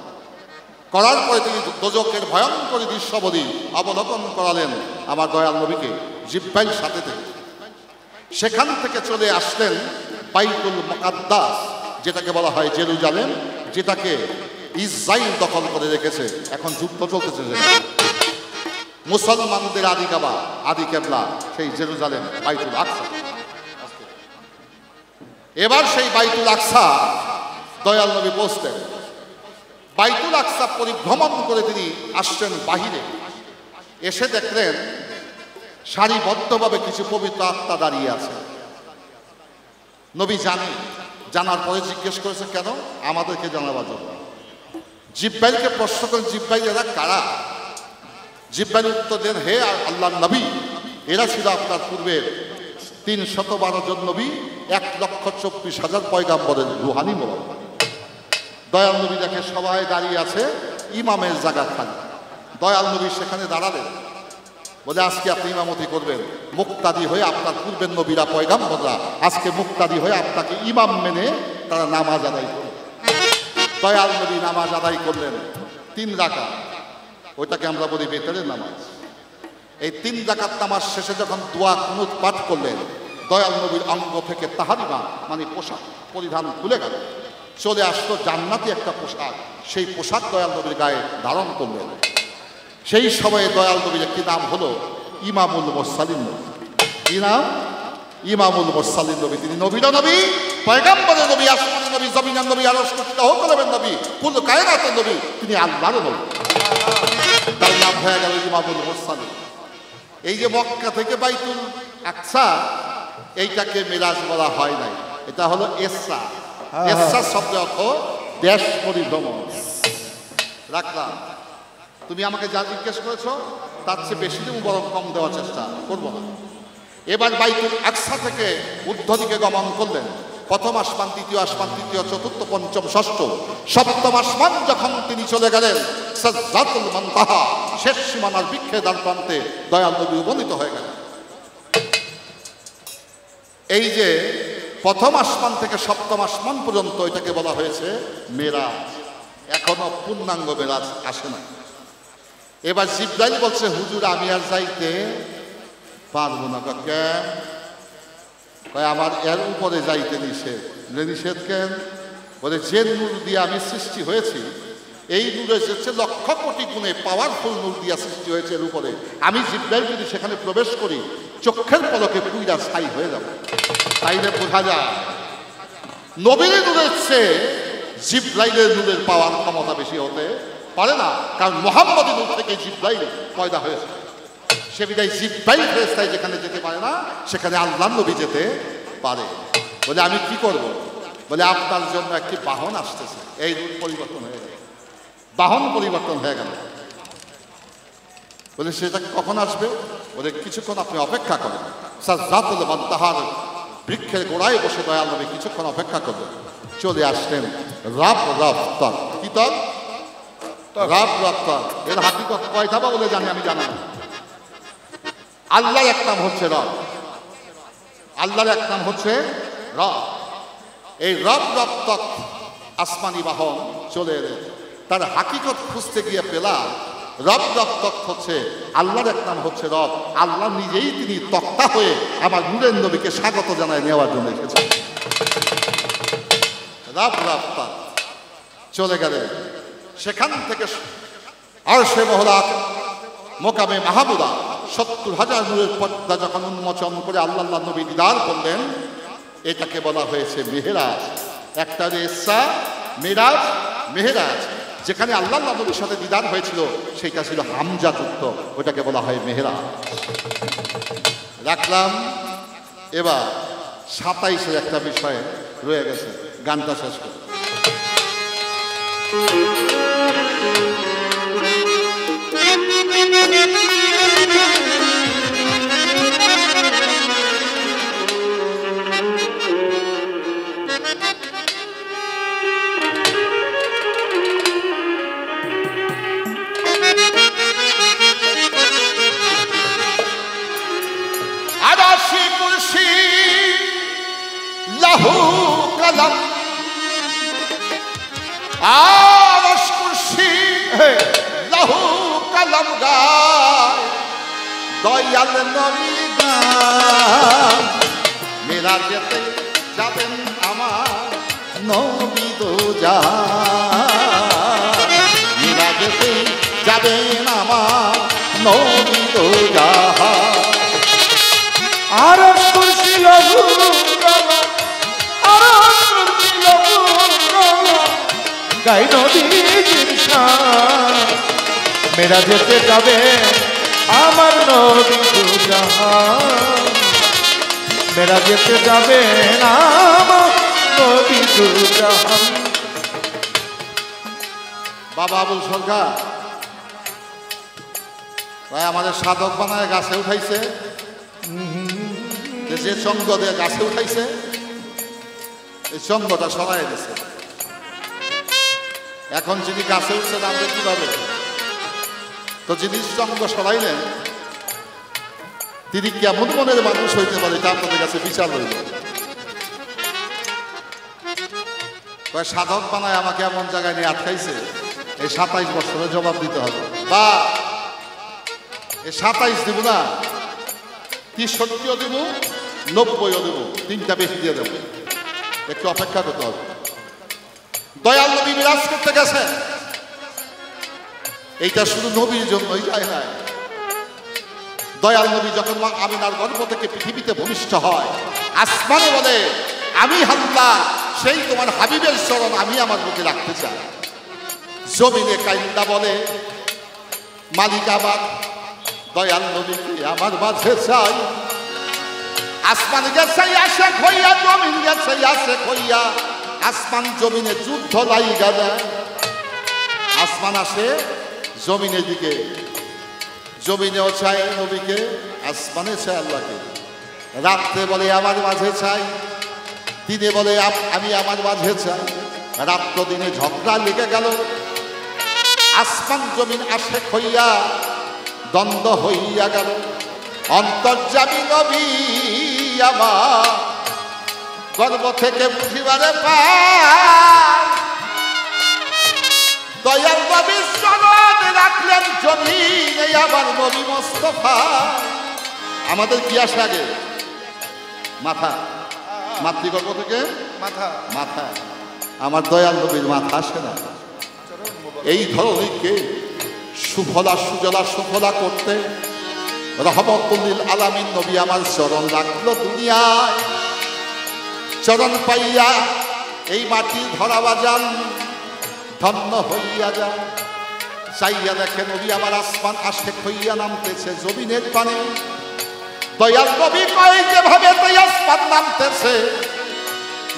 করার পরে তিনি দোজকের ভয়ঙ্কর দৃশ্যবলী অবলোকন করালেন আমার দয়াল নবীকে জিব্রাইল সাথে থেকে। সেখান থেকে চলে আসলেন বাইতুল মুকাদ্দাস, যেটাকে বলা হয় জেরুজালেম, যেটাকে ইসরাইল দখল করে রেখেছে। এখন যুদ্ধ চলতেছে, মুসলমানদের আদি কাবা, আদি কেবলা সেই জেরুজালেম, বাইতুল আকসা। এবার সেই বাইতুল আকসা দয়াল নবী পৌঁছলেন। বাইতুল আকসা পরিভ্রমণ করে তিনি আসছেন বাহিরে। এসে দেখলেন সারিবদ্ধভাবে কিছু পবিত্র আত্মা দাঁড়িয়ে আছে। নবী জানার পরে জিজ্ঞেস করেছে, কেন? আমাদেরকে জানাবার জন্য। জিব্রাইলকে প্রশ্ন করেন, জিব্রাইল এরা কারা? জিব্রাইল উত্তর দেন, হে আল্লাহর নবী, এরা ছিল আপনার পূর্বের 312 জন নবী, 1,24,000 পয়গাম্বরের রুহানি মোবারক। দয়াল নবী দেখে সবাই দাঁড়িয়ে আছে, ইমামের জায়গা খালি। দয়াল নবী সেখানে দাঁড়ালেন, বলে আজকে আপনি ইমামতি করবেন। মুক্তাদি হয়ে আপনার পূর্বের নবীরা পয়গাম্বররা আজকে মুক্তাদি হয়ে আপনাকে ইমাম মেনে তারা নামাজ আদায় করবে। দয়াল নবী নামাজ আদায় করলেন 3 রাকাত, ওইটাকে আমরা বলি বেতরের নামাজ। এই 3 রাকাত নামাজ শেষে যখন দোয়া কুনুত পাঠ করলেন, দয়াল নবীর অঙ্গ থেকে তাহারিমা মানে পোশাক পরিধান খুলে গেল। চলে আসলো জান্নাতি একটা পোশাক, সেই পোশাক দয়াল নবীর গায়ে ধারণ করলেন। সেই সময়ে দয়াল নবীর একটি নাম হলো ইমামুল মুরসালিন নবী। কি নাম? ইমামুল মুরসালিন নবী। তিনি নবীর নবী, পয়গাম্বরের নবী, আসমানের নবী, জমিনের নবী, আরশ কুরসির কলমের নবী, কুল কায়নাতের নবী, তিনি আল্লাহর নবী। তার নাম হয়ে গেল ইমামুল মুরসালিন। এই যে মক্কা থেকে বাইতুল আকসা, এইটাকে মিরাজ বলা হয় নাই, এটা হলো ইসরা। ইসরা শব্দের অর্থ দেশ পরিভ্রমণ। রাখলাম। তুমি আমাকে যা জিজ্ঞেস করেছো তার চেয়ে বেশি দেবো, বরং কম দেওয়ার চেষ্টা করবো না। এবার বাইতুল আকসা থেকে ঊর্ধ্ব দিকে গমন করলেন। প্রথম আসমান, দ্বিতীয় আসমান, তৃতীয়, চতুর্থ, পঞ্চম, ষষ্ঠ, সপ্তম আসমান যখন তিনি চলে গেলেন, সিদরাতুল মুনতাহা শেষ সীমানার বিক্ষেদার প্রান্তে দয়াল নবী উপনীত হয়ে গেলেন। এই যে প্রথম আসমান থেকে সপ্তম আসমান পর্যন্ত, এটাকে বলা হয়েছে মেরাজ। এখনো পূর্ণাঙ্গ মেরাজ আসে না। এবার জিব্রাইল বলছে, হুজুর আমি আর যাইতে পারবো না। কেন? আমার এর উপরে যাইতে নিষেধ। নিষেধ কেন? বলে যে নূর দিয়ে আমি সৃষ্টি হয়েছি, এই নূরের হচ্ছে লক্ষ কোটি গুণে পাওয়ারফুল নূর দিয়া সৃষ্টি হয়েছে এর উপরে। আমি জিব্রাইল যদি সেখানে প্রবেশ করি চোখের পলকে পুইরা ছাই হয়ে যাবে। তাইলে বোঝা যায় নবীর নূরের চেয়ে জিব্রাইলের নূরের পাওয়ার ক্ষমতা বেশি হতে পারে না, কারণ মুহাম্মদের নূর থেকে জিব্রাইল পয়দা হয়েছে। সে বিদায় জিব্রাইল ফেরেশতায় যেখানে যেতে পারে না সেখানে আল্লাহর নবী যেতে পারে। বলে আমি কি করব? বলে আপনার জন্য একটি বাহন আসতেছে। এই নূর পরিবর্তন হয়ে গেল, বাহন পরিবর্তন হয়ে গেল। বলে সেটা কখন আসবে? বলে কিছুক্ষণ আপনি অপেক্ষা করেন। সাজ্জাতুল মুনতাহার বৃক্ষের গোড়ায় বসে দয়াল নবী কিছুক্ষণ অপেক্ষা করবেন। চলে আসলেন রাব রাব তক। কি তক? রাব রাব তক। এর হাকিকত কয়টা বা বলে জানি আমি জানি না। আল্লাহর এক নাম হচ্ছে রব, আল্লাহর এক নাম হচ্ছে রব। এই রব রব তক আসমানি বাহন চলে এলেন। তার হাকিকত খুঁজতে গিয়ে পেলাম রব রব তক হচ্ছে আল্লাহর এক নাম হচ্ছে রব। আল্লাহ নিজেই তিনি তক্তা হয়ে আমার নূরের নবীকে স্বাগত জানায় নেওয়ার জন্য এসেছেন। রব রব তক চলে গেলেন। সেখান থেকে আরশে মহলা মোকামে মাহমুদা ৭০,০০০ নূরের পর্দা যখন উন্মোচন করে আল্লাহ নবী দিদার করলেন, এটাকে বলা হয়েছে মেহেরাজ। একটা ইসরা, মিরাজ, মেহেরাজ। যেখানে আল্লাহ নবীর সাথে দিদার হয়েছিল সেটা ছিল হামজা যুক্ত, ওটাকে বলা হয় মেহেরাজ। রাখলাম। এবার ২৭-এর একটা বিষয় রয়ে গেছে, গানটা শেষ করে। আরশে কুরসি লাহু কলম, আরশ কুরসি লাহু কলম গায় দয়াল নবী গান। মেরাজেতে যাবেন আমার নবী দো জাহান, মেরাজেতে যাবেন আমার নবী দো জাহান। আরশ কুরসি লাহু কলম, আরশ কুরসি লাহু কলম গায় নবীজির শান। মেরাজেতে যাবে আমার নবী দু জাহান, মেরাজেতে যাবে আমার নবী দু জাহান। বাবা আবুল সরকার ভাই আমাদের সাধক বানায় গাছে উঠাইছে, যে চঙ্গ দিয়ে গাছে উঠাইছে এই চঙ্গটা সরাই দিছে। এখন যিনি গাছে উঠছে নামবে কিভাবে? তো যিনি চঙ্গ সরাইলেন তিনি কেমন মনের মানুষ হইতে পারে তা আপনাদের কাছে বিচার হইল। সাধক বানায় আমাকে এমন জায়গায় নিয়ে আটকাইছে, এই ২৭ বছরে জবাব দিতে হবে। বা এই ২৭ দিব না, ৬৩ও দেব, ৯০ও দেব, ৩টা বেশি দিয়ে দেব। একটু অপেক্ষা করতে হবে। দয়াল নবী বিরাজ করতে গেছে, এইটা শুধু নবীর জন্যই যায় না। দয়াল নবী যখন আমিনার গর্ভ থেকে পৃথিবীতে ভূমিষ্ঠ হয়, আসমানে বলে আমি আল্লাহ সেই তোমার হাবিবের চরণ আমি আমার বুকে রাখতে চাই। জমিনে কাইন্দা বলে মালিক আমার দয়াল নবীকে আমার মাঝে চাই। আসমান গেছে আসে খইয়া, জমিন গেছে আসে খইয়া, আসমান জমিনে যুদ্ধ লাইগা যায়। আসমান আসে জমিনের দিকে, জমিনেও চায় নবীকে, আসমানে চায় আল্লাহকে। রাত্রে বলে আমার মাঝে চাই, দিনে বলে আমি আমার মাঝে চাই। রাত্র দিনে ঝগড়া লেগে গেল, আসমান জমিন আসে খইয়া, দ্বন্দ্ব হইয়া গেল। অন্তর্যামী নবী আমার গর্ব থেকে বুঝিবারে পায়, দয়াল নবী সনদ রাখলেন জমিনে আবার নবী মুস্তাফা। আমাদের কি আসে আগে? মাথা। মাতৃগর্ভ থেকে মাথা, মাথা। আমার দয়াল নবীর মাথা আসে না। এই ধরনীকে সুফলা সুজলা সুফলা করতে রহমতুল্লিল আলামিন নবী আমার চরণ রাখলো দুনিয়ায়। চরণ পাইয়া এই মাটি ধরা বাজান ধন্য হইয়া যায়। চাইয়া দেখে নবী আমার আসমান আশেক হইয়া নামতেছে জমিনের পানে। দয়াল নবী কয় যেভাবে তাই আসমান নামতেছে।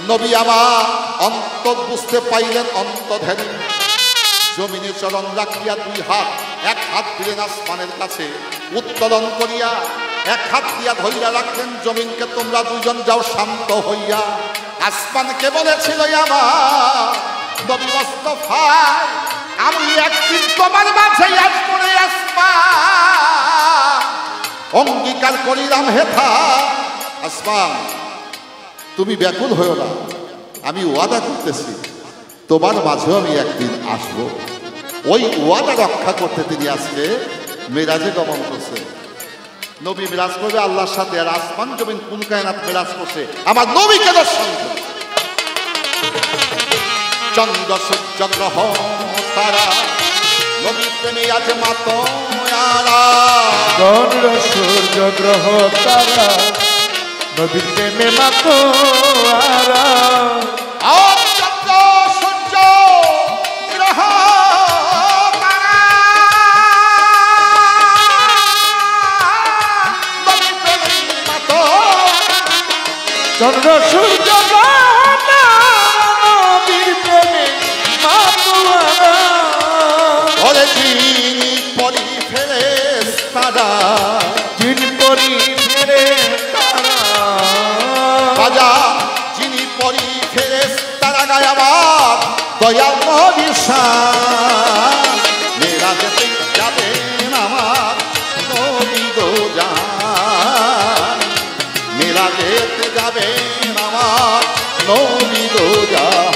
নবী আমার অন্তর বুঝতে পাইলেন অন্তর্ধারী। জমিনে চরণ রাখিয়া দুই হাত, এক হাত দিলেন আসমানের কাছে উত্তোলন করিয়া, এক হাত দিয়া ধরিয়া রাখলেন জমিনকে, তোমরা দুজন যাও শান্ত হইয়া। আসমানকে বলেছিল আমার নবী মুস্তাফা, আমি একদিন তোমার মাঝে আসবো আসমান, অঙ্গীকার করিলাম হেথা। আসমান তুমি ব্যাকুল হইও না, আমি ওয়াদা করতেছি তোমার মাঝেও আমি একদিন আসব। ওই ওয়াদা রক্ষা করতে তিনি আজকে মেরাজে গমন করছে। নবী মেরাজ করবে আল্লাহর সাথে, আর আসমান জমিন কুল কায়নাত মেরাজ করছে আমার নবীকে দর্শন করে। চন্দ্র সূর্য গ্রহ তারা নবী প্রেমে আজ মাতোয়ারা। চন্দ্র সূর্য গ্রহ তারা নবীর প্রেমে মাতোয়ারা। চন্দ্র সূর্য গ্রহ তারা নবীর প্রেমে মাতোয়ারা। চন্দ্র সূর্য নবীর প্রেমে মাতোয়ারা। ওরে যিনি পরি ফেরেশতারা, যিনি পরি ফেরেশতারা, রাজা যিনি পরি ফেরেশতারা গায় আমার দয়াল নবীর শান। মেরাজেতে যাবেন আমার নবী গো জান, মেরাজেতে যাবেন আমার নবী গো জান।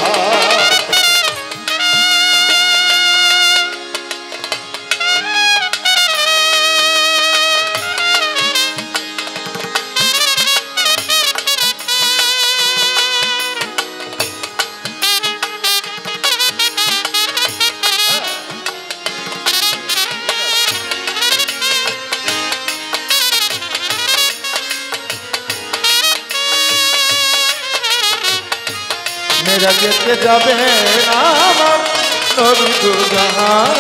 মেরাজেতে যাবেন আমার নবী গো জান,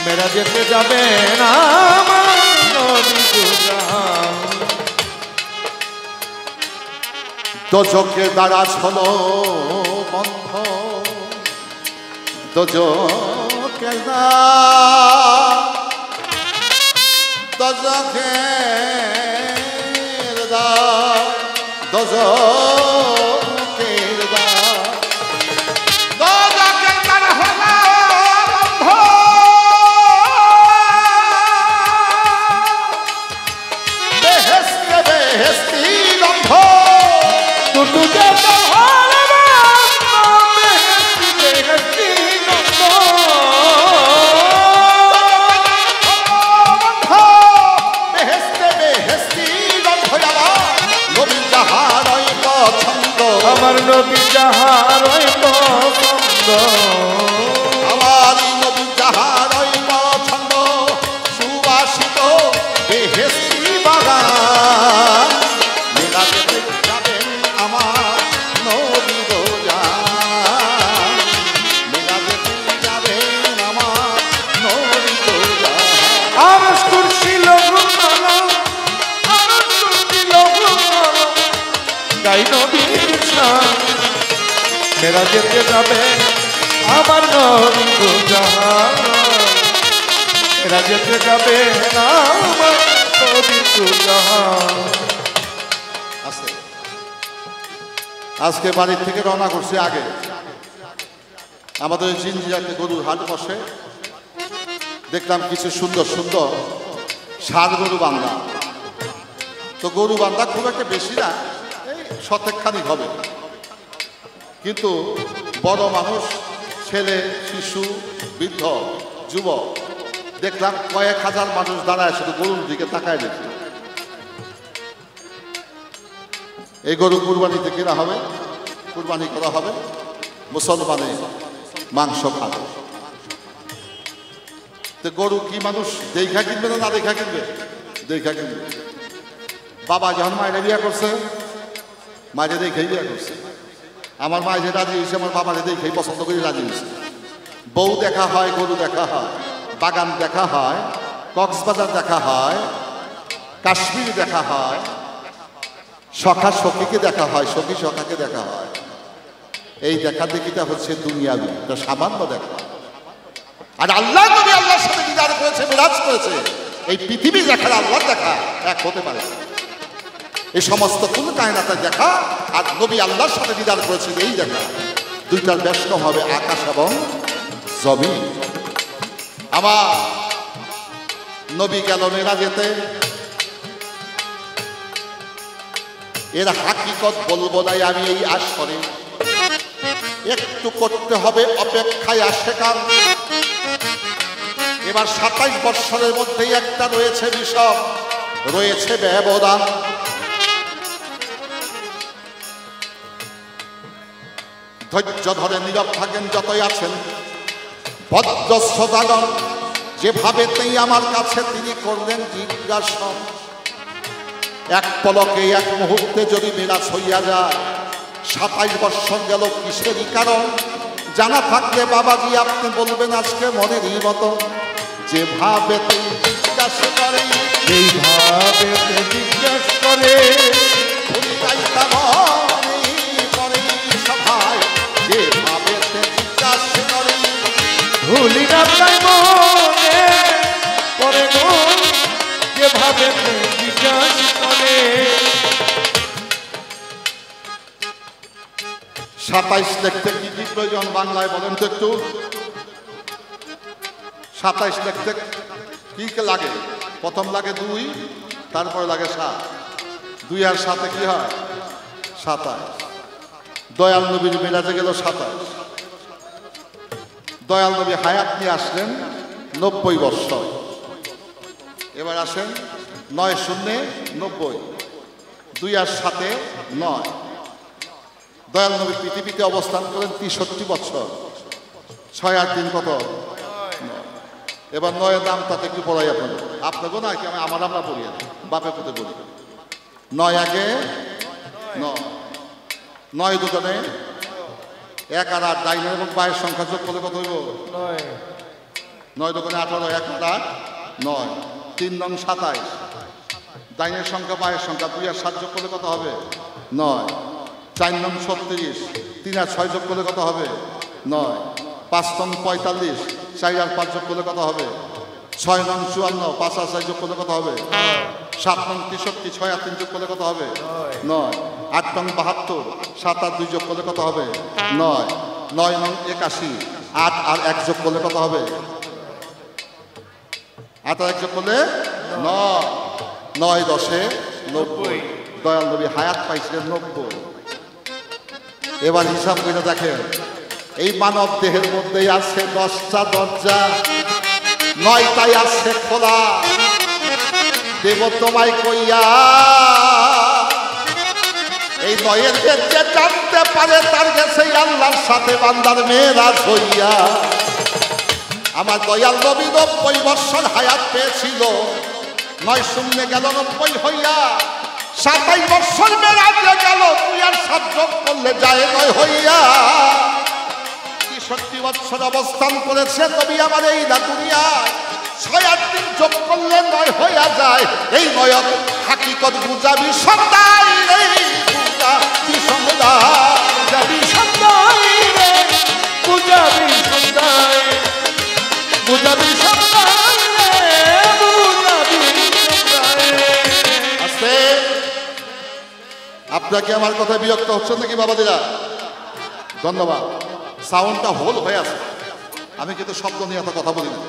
মেরাজেতে যাবেন আমার নবী গো জান। দোজকের দ্বারা হলো বন্ধ, দোজকের দোজকের দোজকের দোজকের দ্বারা হলো বন্ধ। বেহেশতে বেহেশতি গন্ধ, তুতুজে বেহেশতি বেহেশতি গন্ধ। বেহেশতে বেহেশতি গন্ধ আমার নবী যাহারই পছন্দ, আমার নবী যাহারই পছন্দ, আমার নবী যাহারই পছন্দ। সুবাসিত বেহেশতি বাগান, মেরাজেতে যাবেন আমার নবী গো জান, মেরাজেতে যাবেন আমার নবী গো জান। আরশ কুরসি লঘু কলম, আরশ কুরসি লঘু কলম, গাই নবীর শান। মেরাজেতে যাবেন আমার নবী গো জান, মেরাজেতে যাবেন আমার নবী গো জান। আজকে বাড়ির থেকে রওনা করছে আগে, আমাদের জিঞ্জিরাতে গরুর হাট বসে, দেখলাম কিছু সুন্দর সুন্দর ষাঁড় গরু বান্ধা। তো গরু বান্ধা খুব একটা বেশি না, এই শতেকখানিক হবে, কিন্তু বড় মানুষ, ছেলে, শিশু, বৃদ্ধ, যুবক, দেখলাম কয়েক হাজার মানুষ দাঁড়ায় শুধু গরুর দিকে তাকায় দেখি। এই গরু কুরবানিতে কেনা হবে, কুরবানি করা হবে, মুসলমানে মাংস খাবে। তো গরু কি মানুষ দেখা কিনবে না দেখা কিনবে? দেখা কিনবে। বাবা যখন মায়ের বিয়া করছে, মায়ের দেখেই বিয়া করছে। আমার মা যে রাজি হয়েছে, আমার বাবা দেখেই পছন্দ করে রাজি হয়েছে। বউ দেখা হয়, গরু দেখা হয়, বাগান দেখা হয়, কক্সবাজার দেখা হয়, কাশ্মীর দেখা হয়, সখা সখীকে দেখা হয়, সখী সখাকে দেখা হয়। এই দেখা দেখিটা হচ্ছে দুনিয়াবি, এটা সামান্য দেখা। আর আল্লাহ নবী আল্লাহর সাথে দিদার করেছে, মিরাজ করেছে। এই পৃথিবী দেখার আল্লাহর দেখা এক হতে পারে। এই সমস্ত কোন কায়নাতে দেখা আর নবী আল্লাহর সাথে দিদার করেছিল এই দেখা, দুইটার ব্যস্তম হবে আকাশ এবং জমিন। আমার নবী গেল মেরাজেতে, এর হাকিকত বলবো নাই আমি এই আসরে, একটু করতে হবে অপেক্ষায় আশেকার। এবার 27 বৎসরের মধ্যেই একটা রয়েছে বিষয়, রয়েছে ব্যবধান। ধৈর্য ধরে নীরব থাকেন যতই আছেন ভদ্র শ্রোতাগণ। যেভাবেতেই আমার কাছে তিনি করলেন জিজ্ঞাসা, এক পলকে এক মুহূর্তে যদি মেরাজ হইয়া যায়, 27 বৎসর গেল কিসেরই কারণ? জানা থাকলে বাবাজি আপনি বলবেন আজকে মনেরই মতো। যেভাবেতে জিজ্ঞাসা করে, যেভাবে জিজ্ঞেস করে, সভায় যেভাবেতে জিজ্ঞাসা করে, ভুলি না তাই মনে পড়ে গো, যেভাবে জিজ্ঞেস করে। 27 লিখতে কি কি প্রয়োজন বাংলায় বলেন তো একটু? 27 লিখতে কি কি লাগে? প্রথম লাগে 2, তারপরে লাগে 7। 2 আর 7 কি হয়? 27। দয়াল নবীর মেরাজে গেল 27। দয়াল নবী হায়াত নিয়ে আসলেন 90 বৎসর। এবার আসেন 9-0-90, 2 আর 7 9। দয়াল নবী পৃথিবীতে অবস্থান করেন 63 বৎসর। 6 আর 3 কত? 9। এবার 9 এর নাম তাতে একটু পড়াই আপনাকে না কি আমরা পড়ি, বাপে পুতে বলি। 9 আগে 9, 9 দুজনে 1 আর 8, ডাইনের এবং বায়ের সংখ্যা যোগ করলে কত হইব? 9 দুজনে 18, 1 আর 8 9, 3 নং 27। ডাইনের সংখ্যা বায়ের সংখ্যা 2 আর 7 যোগ করলে কত হবে? 9। 4 নং 36, 3 আর 6 যোগ করলে কত হবে? 9। 5 নং 45, 4 আর 5 যোগ করলে কত হবে? 6 নং 54, 5 আর 6 যোগ করলে কত হবে? 7 নং 63, 6 আর 3 যোগ করলে কত হবে? 9। 8 নং 72, 7 আর 2 যোগ করলে কত হবে? 9। 9 নং 81, 8 আর 1 যোগ করলে কত হবে? 8 আর 1 যোগ করলে 9। 9 10 90। দয়াল নবী হায়াত পাইছিলেন 90। এবার হিসাব করে দেখেন, এই মানব দেহের মধ্যেই আছে 10টা দরজা, 9টাই আছে খোলা। দেব তোমায় কইয়া, এই 9-এর যে জানতে পারে তার গেছে আল্লাহর সাথে বান্দার মেরাজ হইয়া। আমার দয়াল নবী 90 বৎসর হায়াত পেয়েছিল, 9-0 গেল 90 হইয়া। 27 বৎসর মেরাজে গেল, 2 আর 7 যোগ করলে যায় 9 হইয়া। 63 বৎসর অবস্থান করেছে নবী আমার এই না দুনিয়ায়, 6 আর 3 যোগ করলে 9 হইয়া যায়। এই 9 হাকিকত বুঝাবি সন্তাই রে, বুঝাবি সন্তাই, বুঝাবি সন্তাই রে, বুঝাবি সন্তাই, বুঝাবি সন্তাই রে, বুঝাবি সন্তাই। আস্তে, আপনাকে আমার কথা বিরক্ত হচ্ছেন নাকি বাবাদিরা? ধন্যবাদ। সাউন্ডটা হোল হয়ে আছে, আমি কিন্তু শব্দ নিয়ে এত কথা বলি না,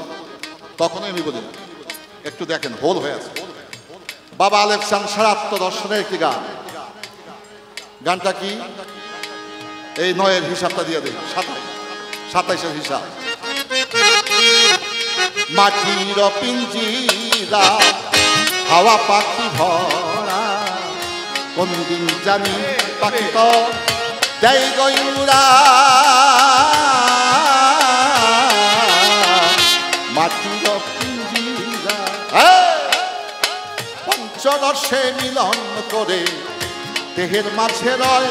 তখনই আমি বলি না। একটু দেখেন হোল হয়ে আছে। বাবা আলেপ চান সারাত্ম দর্শনের একটি গান। গানটা কি? এই 9-এর হিসাবটা দিয়ে দেয়, 27-এর হিসাব। মাটির পিঞ্জিরা হাওয়া পাখি ভরা, কোন দিন জানি পাখি তো দেয় গয়ুরা। মাটির পঞ্চরসে মিলন করে দেহের মাঝে রয়,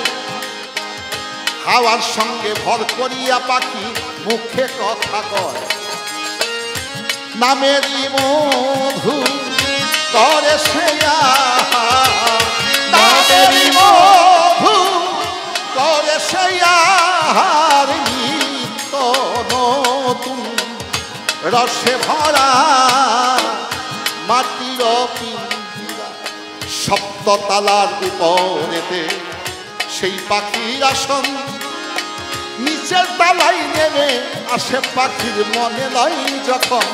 হাওয়ার সঙ্গে ভর করিয়া পাখি মুখে কথা কয়। নামেরই মধু করে সে নামেরই মধু করে সে নিত্য নতুন রসে ভরা মাটির পিঞ্জিরা। সপ্ততালার উপরেতে সেই পাখির আসন, নিচের তালাই নেমে আসে পাখির মনে লয় যখন।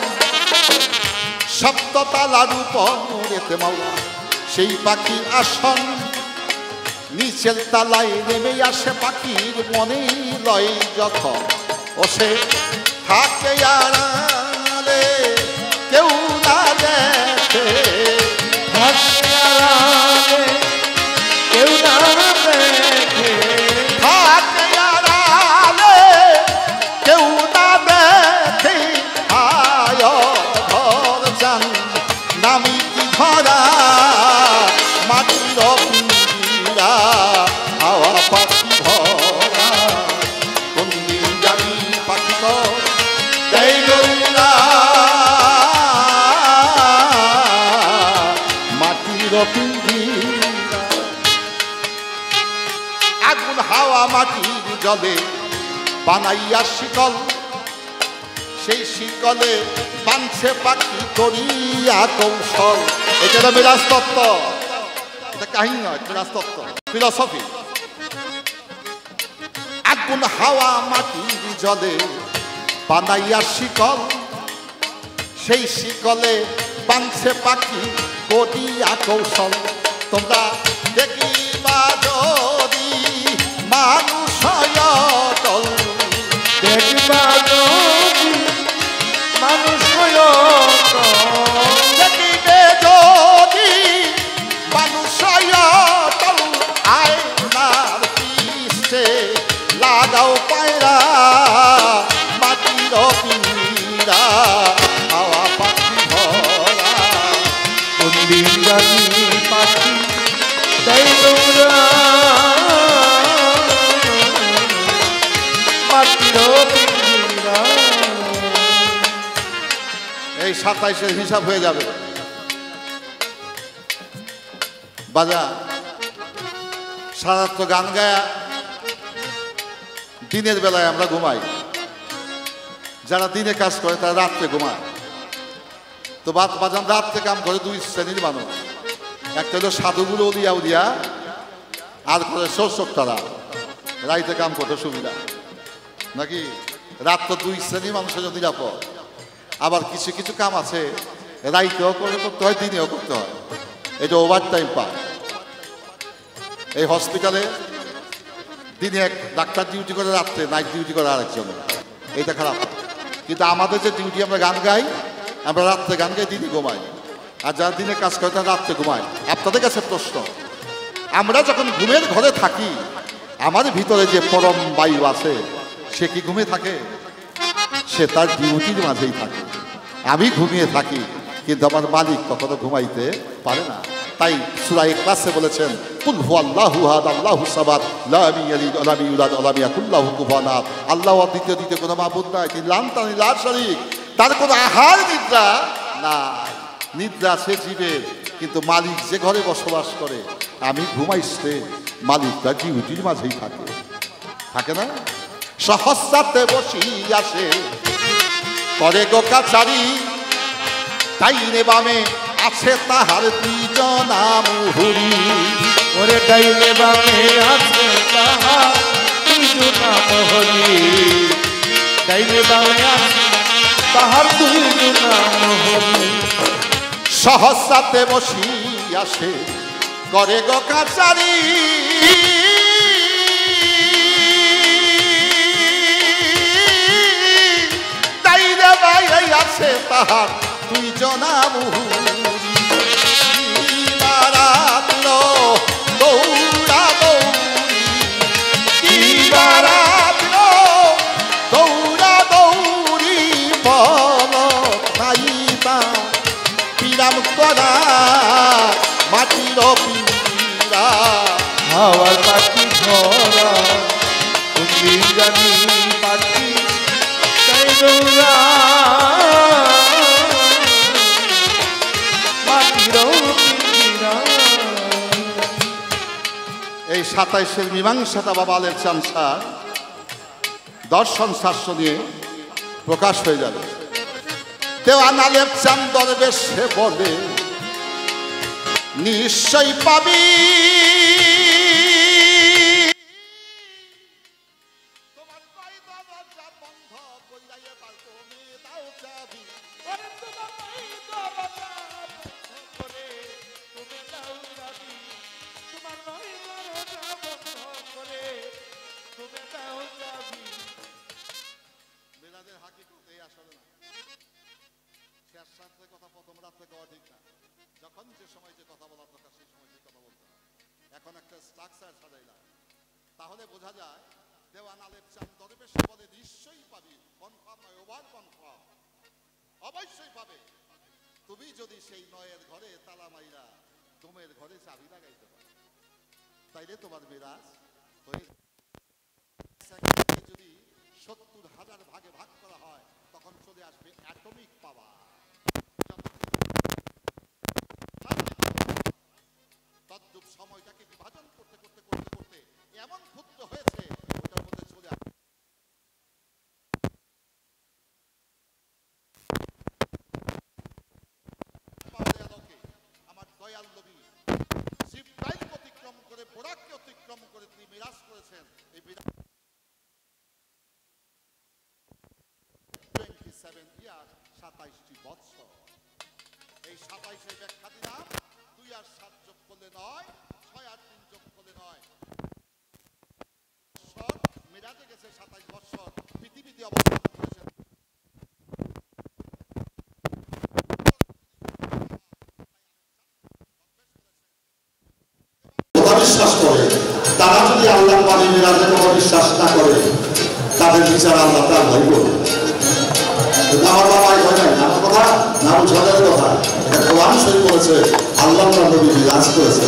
সপ্ততালার উপরেতে মাওলা সেই পাখির আসন, নিচের তালাই নেমে আসে পাখির মনে লয় যখন। ও সে থাকে আড়ালে কেউ না দেখে, কেউ না দেখে, থাকে আড়ালে কেউ না দেখে। আয় ধর যান নামি কি ধরা মাটির পিঞ্জিরা, হাওয়া পাখি ভরা। কোন দিন জানি পাখি তো দেয় গৌরা মাটির পিঞ্জিরা। আগুন হাওয়া মাটির জলে বানাইয়া শিকল, সেই শিকলে বাঁধছে পাখি করিয়া কৌশল। এটা বিরাজতত্ত্ব, এটা কাহিনী নয়, বিরাজতত্ত্ব, ফিলসফি। আগুন হাওয়া মাটির জলে বানাইয়া শিকল, সেই শিকলে বাঁধছে পাখি করিয়া কৌশল। তোমরা দেখিবা যদি মানুষ অটল, দেখবা মানুষ দেখিবে যদি মানুষ অটল। আয়নার পিছে লাগাও পায়রা মাটির পিঞ্জিরা, হাওয়া পাখি ভরা। কোন দিন জানি পাখি দেয় গৌরা মাটির পিঞ্জিরা। এই 27-এর হিসাব হয়ে যাবে বাজা। সারা তো গান গায়া দিনের বেলায় আমরা ঘুমাই, যারা দিনে কাজ করে তারা রাত্রে ঘুমায়। তো বাজান রাত্রে কাম করে দুই শ্রেণীর মানুষ, একটা হলো সাধুগুলো উলিয়া উলিয়া, আর করে শোষকরা। রাইতে কাম করতে সুবিধা নাকি? রাত তো দুই শ্রেণীর মানুষের জন্য নিরাপদ। আবার কিছু কিছু কাম আছে রাইতেও করতে হয়, দিনেও করতে হয়, এটা ওভার টাইম পায়। এই হসপিটালে দিনে এক ডাক্তার ডিউটি করে, রাত্রে নাইট ডিউটি করে আরেকজন, এটা খারাপ। কিন্তু আমাদের যে ডিউটি, আমরা গান গাই, আমরা রাত্রে গান গাই, দিনে ঘুমাই। আর যারা দিনে কাজ করে তারা রাত্রে ঘুমায়। আপনাদের কাছে প্রশ্ন, আমরা যখন ঘুমের ঘরে থাকি, আমার ভিতরে যে পরম বায়ু আছে সে কি ঘুমে থাকে? সে তার ডিউটির মাঝেই থাকে। আমি ঘুমিয়ে থাকি, কিন্তু আমার মালিক কখনো ঘুমাইতে পারে না। তাই সূরা ইখলাসে বলেছেন, কুল হুয়াল্লাহু আহাদ আল্লাহু সামাদ লাম ইয়ালিদ ওয়া লাম ইউলাদ ওয়া লাম ইয়াকুল লাহু কুফুয়ান আহাদ। আল্লাহ দ্বিতীয় কোনো মাবুদ নাই, তিনি লান্তানি লা শারীক, তার কোনো আহার নিদ্রা নাই। নিদ্রা সে জীবের, কিন্তু মালিক যে ঘরে বসবাস করে, আমি ঘুমাইছে, মালিক তার ডিউটির মাঝেই থাকে না? সহস্রাতে বসি আসে করে গো কাচারি, ডাইনে বামে আছে তাহার দুইজনা মুহুরি। ওরে ডাইনে বামে আছে তাহার দুইজনা মুহুরি, ডাইনে বামে আছে তাহার দুইজনা মুহুরি। সহস্রাতে বসি আসে করে গো কাচারি, ডাইনে বামে আছে তাহার দুইজনা মুহুরি। দৌড়া দৌড়ি দৌড়া দৌড়ি বল খাইবা পিরাম করা এই 27-এর মীমাংসাটা বাবা আলের চামচা দর্শন শাস্ত্র নিয়ে প্রকাশ হয়ে যাবে। দেওয়ান আলের চাম দরবেশে বলে নিশ্চয় পাবি যখন যে সময় যে কথা বলার দরকার সেই সময় যে কথা বলতে হয়। এখন একটা স্ট্রাকচার সাজাইলাম, তাহলে বোঝা যায় দেওয়ান আলের চাঁদ দরবেশ বলে নিশ্চয়ই পাবি, কনফার্ম নয়, ওভার কনফার্ম, অবশ্যই পাবে তুমি যদি সেই নয়ের ঘরে তালা মাইরা দমের ঘরে চাবি লাগাইতে পারো, তাইলে তোমার মেরাজ হয়ে যদি 70,000 ভাগে ভাগ করা হয় তখন চলে আসবে অ্যাটমিক পাওয়ার। তদ্রূপ সময়টাকে বিভাজন করতে করতে করতে করতে এমন ক্ষুদ্র হয়েছে ওটার মধ্যে চলে আসবে আমার দয়াল নবী জিবরাইল অতিক্রম করে বোরাককে অতিক্রম করে তিনি মিরাজ করেছেন। এই 27 ইয়ার 27টি বৎসর। এই 27-এর ব্যাখ্যা দিলাম 2 আর 7 যোগ করলে 9, 6 আর 3 যোগ করলে 9 বৎসর। মিরাজে গেছে 27 বৎসর, পৃথিবীতে অবস্থান করেছেন বিশ্বাস করে। তারা যদি আল্লাহ পানি মিরাজে কোনো বিশ্বাস না করে তাদের বিচার আল্লাহ তার ভাই করবে। আমার বাবাই হয় নাই, আমার কথা না বুঝাদের কথা। কোরআন শরীফ বলেছে আল্লাহ নবী বিরাজ করেছে।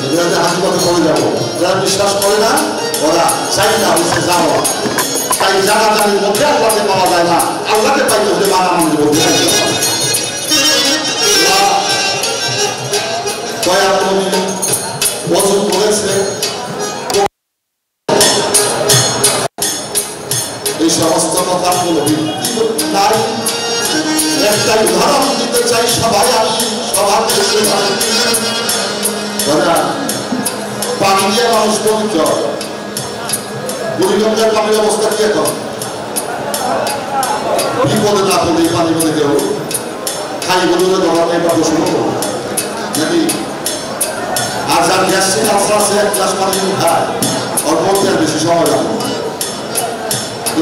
এগুলোতে হাসপাতালে পড়ে যাবো। যারা বিশ্বাস করে না ওরা চাইটা হচ্ছে যাওয়া, তাই জানাজানির মধ্যে আল্লাহকে পাওয়া যায় না, আল্লাহকে পাইতে হলে মানামানির মধ্যে দয়াল নবী ওযু করেছে। এই সমস্ত কথাগুলো নাই। একটা উদাহরণ দিতে চাই, সবাই আমি সবার পানি দিয়ে মানুষ পবিত্র। বুড়িগঙ্গার পানির অবস্থা কি এখন? বিপদে না পড়ে পানি বলে কেউ খাই বলে ধরা নেই বা বসে নাকি? আর যার গ্যাস্ট্রিক আলসার আছে 1 গ্লাস পানি খায় ওর মধ্যে আর বেশি সময় লাগবে।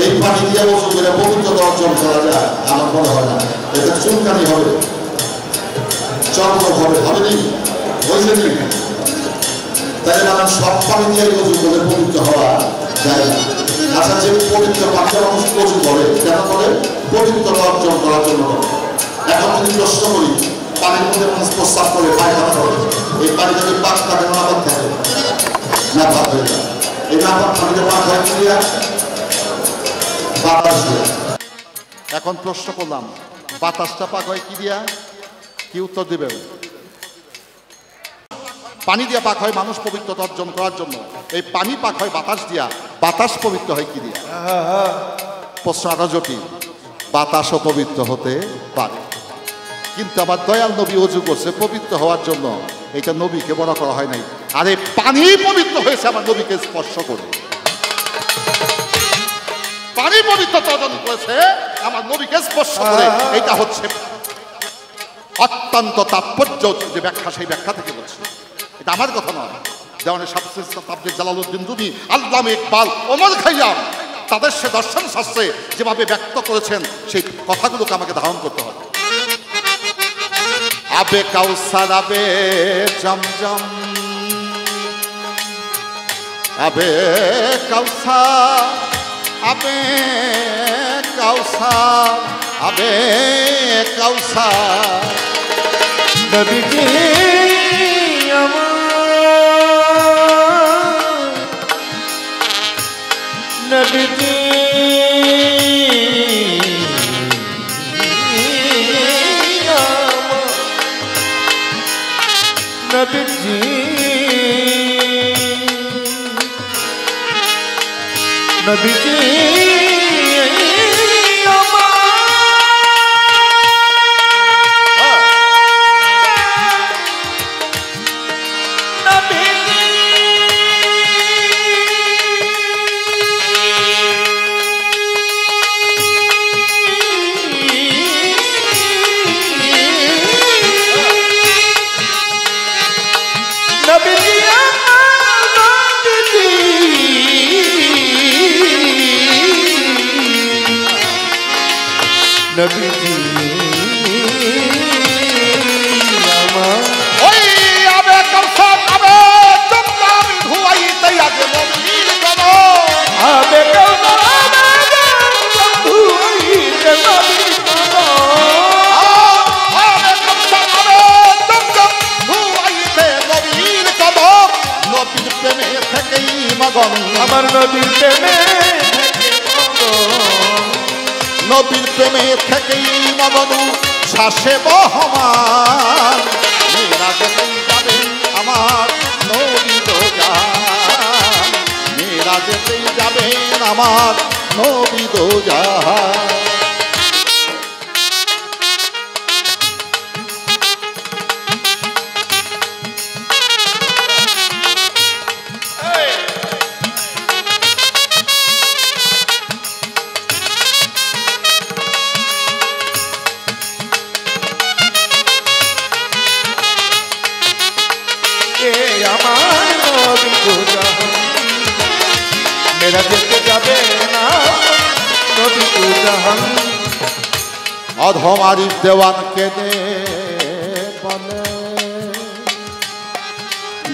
এই পানি দিয়ে ওযু করে পবিত্রতা অর্জন করা যায় আমার মনে হয় না। এতে চুলকানি হবে, চর্ম হবে, হবে নি হয়েছে নি? তাই মানে সব পানি দিয়ে ওযু করে পবিত্র হওয়া যায় না। আচ্ছা, যে পবিত্র পানিটা মানুষ ওযু করে কেন করে? পবিত্রতা অর্জন করার জন্য করে। এখন যদি প্রশ্ন করি পানির মধ্যে মানুষ প্রস্রাব করে, পায়খানা করে, এই পানিটা কি পাক থাকে না পাক থাকে? না পাক হয়ে যায়। এই না পাক পানিতে পাক হয় কি দিয়া? বাতাস দিয়া। এখন প্রশ্ন করলাম বাতাসটা পাক হয় কি দিয়া? কি উত্তর দিবেন? পানি দিয়া পাক হয় মানুষ পবিত্রতা অর্জন করার জন্য। এই পানি পাক হয় বাতাস দিয়া, বাতাস পবিত্র হয় কি দিয়া? প্রশ্ন আরো জটিল। বাতাসও পবিত্র হতে পারে, কিন্তু আমার দয়াল নবী ওযু করছে পবিত্র হওয়ার জন্য। এটা নবীকে বড় করা হয় নাই। আরে পানি পবিত্র হয়েছে আমার নবীকে স্পর্শ করে। পানি পবিত্রতা অর্জন করেছে আমার নবীকে স্পর্শ করে। এটা হচ্ছে অত্যন্ত তাৎপর্য যে ব্যাখ্যা, সেই ব্যাখ্যা থেকে বলছি। এটা আমার কথা নয়। দেওয়ানের শামসুল তাবরিজ, জালালউদ্দিন রুমি, আল্লামা ইকবাল, ওমর খাইয়াম তাদের সে দর্শন শাস্ত্রে যেভাবে ব্যক্ত করেছেন সেই কথাগুলোকে আমাকে ধারণ করতে হবে। আবে কাউসার আবে জমজম, আবে কাউসার, আবে কাউসার, আবে কাউসার। নবীজি আমার নবীজি নবীজি নবীজি নবীজি আমার ওই আবে কৌশল আবে চমকাম ধুয়াইতে আগে নবীর কদম আবে কৌশল আবে ধুয়াইতে নবীর কদম আবে কৌশল আবে চমকাম ধুয়াইতে নবীর কদম নবীর প্রেমে থেকেই মগন আমার নবীর প্রেমে নবীর প্রেমে থেকেই মগনু শ্বাসে বহমান মেরাজেতেই যাবেন আমার নবী দোজাহান মেরাজেতেই যাবেন আমার নবী দোজাহান আমার নবী দোজাহান মেরা যেতে যাবে না নবী দোজাহান অধম আরিফ দেওয়ানকে দে বলে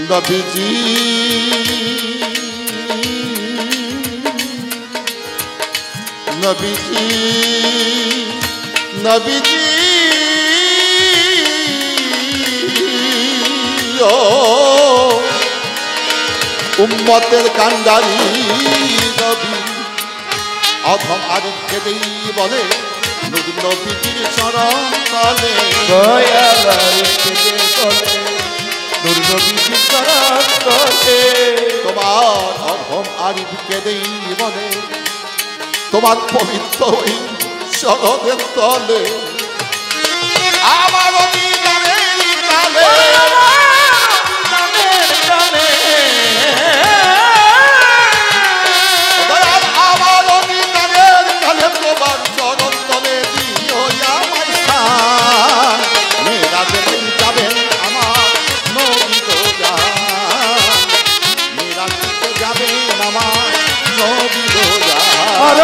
নবীজি নবীজি নবীজি ও উম্মতের কান্ডারি নবী অধম আরিফকে দেই বলে নবীজির চরণ তলে দয়ালার থেকে বলে নূর নবীজির চরণ তলে তোমার অধম আরিফকে দেই বলে তোমার পবিত্র ওই চরণের তলে আমার অভিযানের তালে আমার অভিযানের তালে তোমার চরণ তলে দিও আমায় স্থান মেরাজেতেই যাবেন আমার নবী দোজাহান মেরাজেতে যাবেন আমার নবী দোজাহান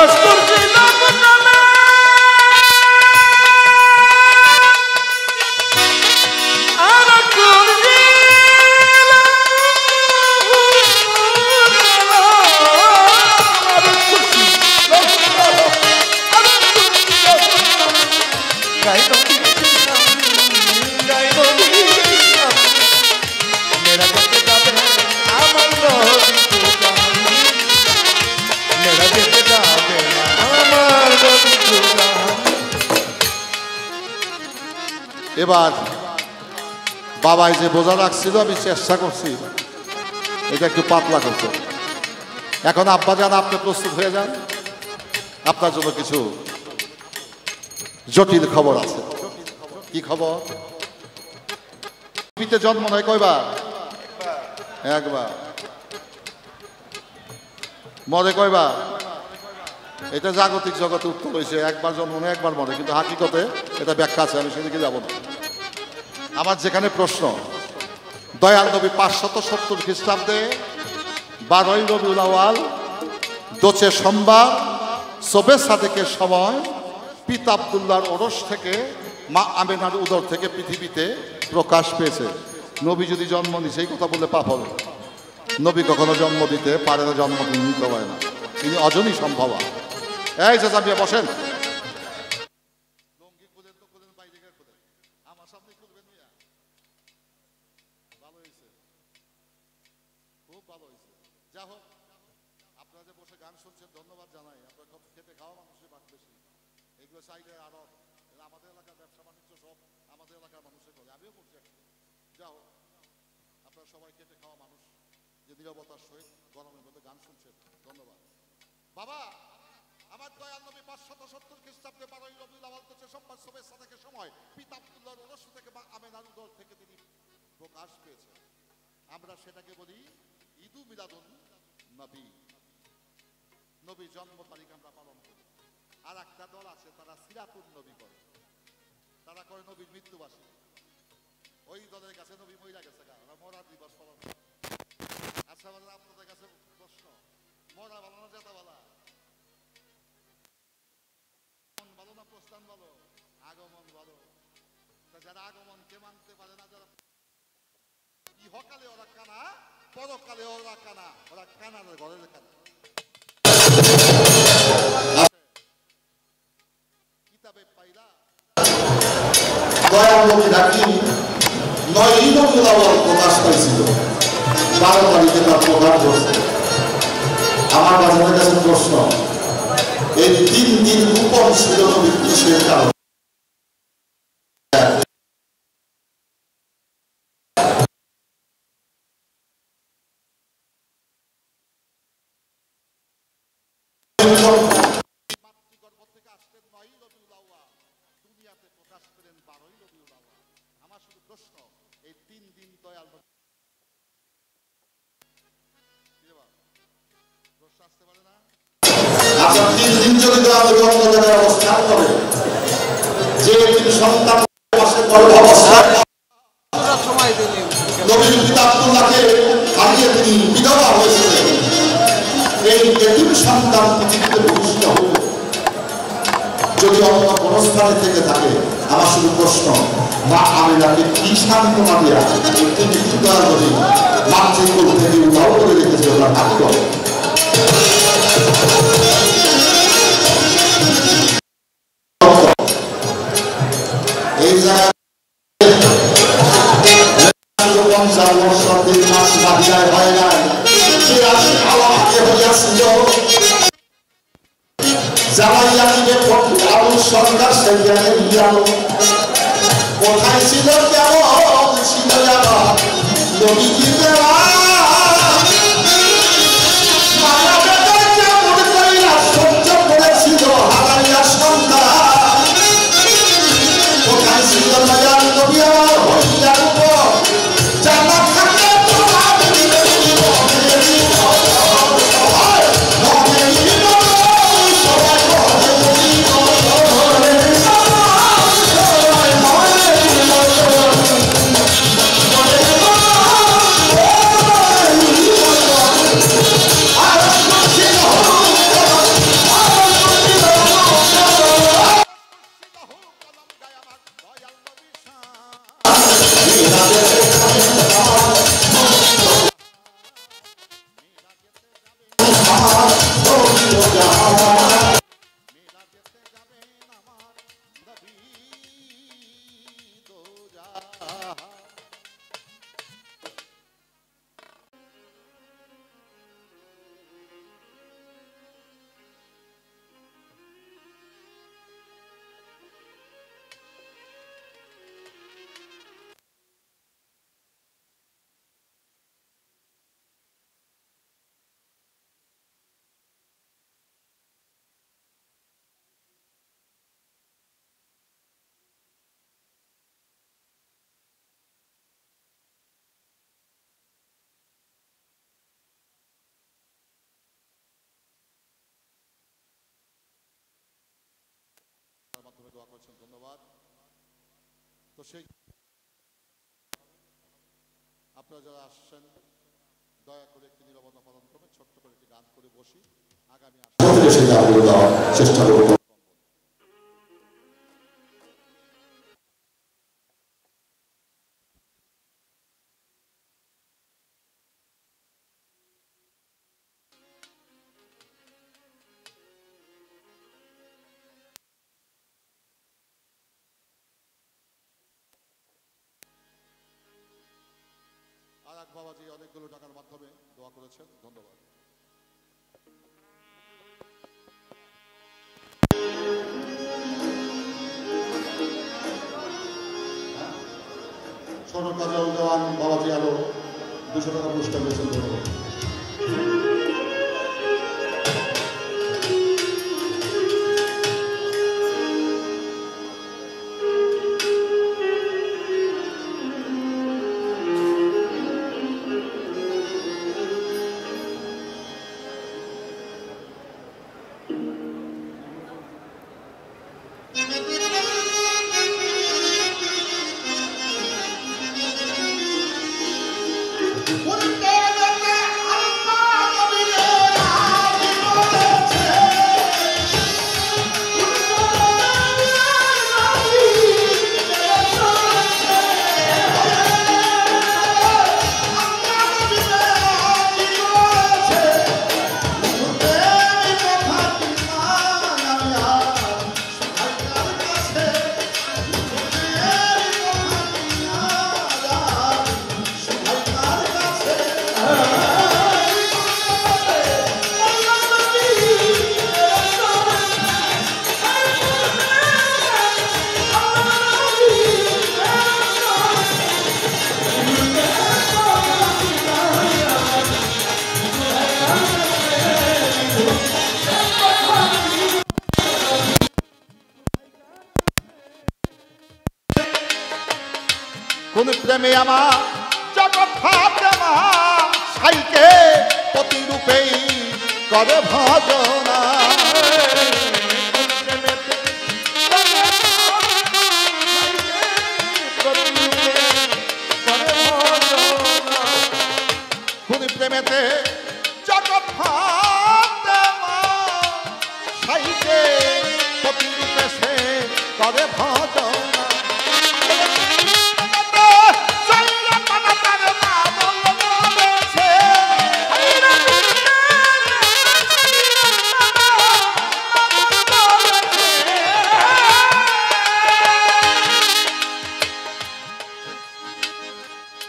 এবার বাবাই যে বোঝা রাখছিল আমি চেষ্টা করছি এটা একটু পাতলা করতে। এখন আব্বা যান আপনি প্রস্তুত হয়ে যান, আপনার জন্য কিছু জটিল খবর আছে। কি খবর? পিতে জন্ম নয় কয়বার? একবার। মরে কয়বার? এটা জাগতিক জগতে উত্তর হয়েছে একবার জন্ম নেয় একবার মরে, কিন্তু হাকিকতে এটা ব্যাখ্যা আছে, আমি সেদিকে যাব না। আমার যেখানে প্রশ্ন, দয়াল নবী 570 খ্রিস্টাব্দে 12ই রবিউল আউয়াল দোচে সোমবার শবে সাদেকের সময় পিতা আব্দুল্লাহর ওরস থেকে মা আমেনার উদর থেকে পৃথিবীতে প্রকাশ পেয়েছে। নবী যদি জন্ম নিছে এই কথা বললে পাপ হবে। নবী কখনো জন্ম দিতে পারে না, জন্ম নিতে পারে না, তিনি অজনী সম্ভবা। এই যে আপনি বসেন, আমার সামনে খুলবেন, ভালো হয়েছে, খুব ভালো হয়েছে। যা হোক, আপনারা যে বসে গান শুনছেন ধন্যবাদ জানাই। আপনারা খেতে খাওয়া মানুষের বাদ বেশি, এগুলো চাইলে আরো আমাদের এলাকার ব্যবসা বাণিজ্য সব আমাদের এলাকার মানুষের করে, আমিও করছি। যা হোক, আপনারা সবাই খেতে খাওয়া মানুষ যে নীরবতার সহিত গরমের মধ্যে গান শুনছেন, ধন্যবাদ। বাবা আমার দয়াল নবী 570 খ্রিস্টাব্দে 12ই রবিউল আউয়াল সোমবার শুভেচ্ছা থেকে সময় পিতা আব্দুল্লাহর ওরস থেকে বা আমেনার উদর থেকে তিনি প্রকাশ পেয়েছেন। আমরা সেটাকে বলি ঈদু মিলাদুন নবী, নবী জন্ম তারিখ আমরা পালন করি। আর একটা দল আছে তারা সিরাতুন নবী করে, তারা করে নবীর মৃত্যুবার্ষিকী। ওই দলের কাছে নবী মইরা গেছে গা, ওরা মরা দিবস পালন করে। আচ্ছা বাবা, আপনাদের কাছে প্রশ্ন, মরা ভালো না জেতা ভালো? ভালো না প্রস্থান ভালো? আগমন ভালো। যারা আগমনকে মানতে পারে না, যারা ইহকালে ওরা কানা, পরকালে ওরা কানা, ওরা কানার ঘরের কানা। কিতাবে পাইলা দয়াল নবী নাকি 9ই রবিউল আউয়াল প্রকাশ পাইছিল, 12 তারিখে তার প্রকাশ করছে। আমার বাজারের কাছে প্রশ্ন, এই 3 দিন গোপন ছিল নবীর কিসের কারণে? মাতৃগর্ভ থেকে আসলেন 9ই রবিউল আউয়াল, দুনিয়াতে প্রকাশ পেলেন 12ই রবিউল আউয়াল। আমার শুধু প্রশ্ন, এই 3 দিন দয়াল প্রশ্ন আসতে পারে না? আচ্ছা, 3 দিন যদি দয়াল অন্য জায়গায় অবস্থান করে, যে সন্তান পাশে অবস্থান সময় দিলেন, নবীর পিতা আব্দুল্লাহকে হারিয়ে তিনি বিধবা হয়েছিলেন, এই এতিম সন্তান পৃথিবীতে ভূমিষ্ঠ হবে যদি অন্য কোন স্থানে থেকে থাকে। আমার শুধু প্রশ্ন, মা আমিনাকে কি সান্ত্বনা দেয়া তিনি দয়া করে মাতৃকুল থেকে উদ্ধার করে রেখেছে ওনার ভাগ্য। এই জায়গায় 50 বছর 3 মাস বাহিরায় হয় নাই, সে আসে আল্লাহকে হইয়াছিল জামাইয়া নিবে আলু সরকার সেখানে গিয়ালো। কোথায় ছিল কেমন ছিল আমার নবী কি দেওয়া মায়া বেটা কেমন কইরা সহ্য করেছিল হারাইয়া সন্তান। কোথায় ছিল দয়াল নবী আমার হইয়া উপর জানা থাকে তোমার মাধ্যমে দোয়া করেছেন, ধন্যবাদ। তো সেই আপনারা যারা আসছেন দয়া করে একটি নীরবতা পালন করবেন, ছোট্ট করে একটি গান করে বসি। আগামী চেষ্টা করব। বাবাজি অনেকগুলো টাকার মাধ্যমে দোয়া করেছেন, ধন্যবাদ। ছোট কাজল দেওয়ান বাবাজি আলো 200 টাকা পুরস্কার দিয়েছেন, ধন্যবাদ। কোন প্রেমে আমার জগৎ ফাতেমা সাইকে প্রতিরূপেই করে ভজনা কোন প্রেমেতে জগৎ ফাতেমা সাইকে প্রতিরূপে সে করে ভজনা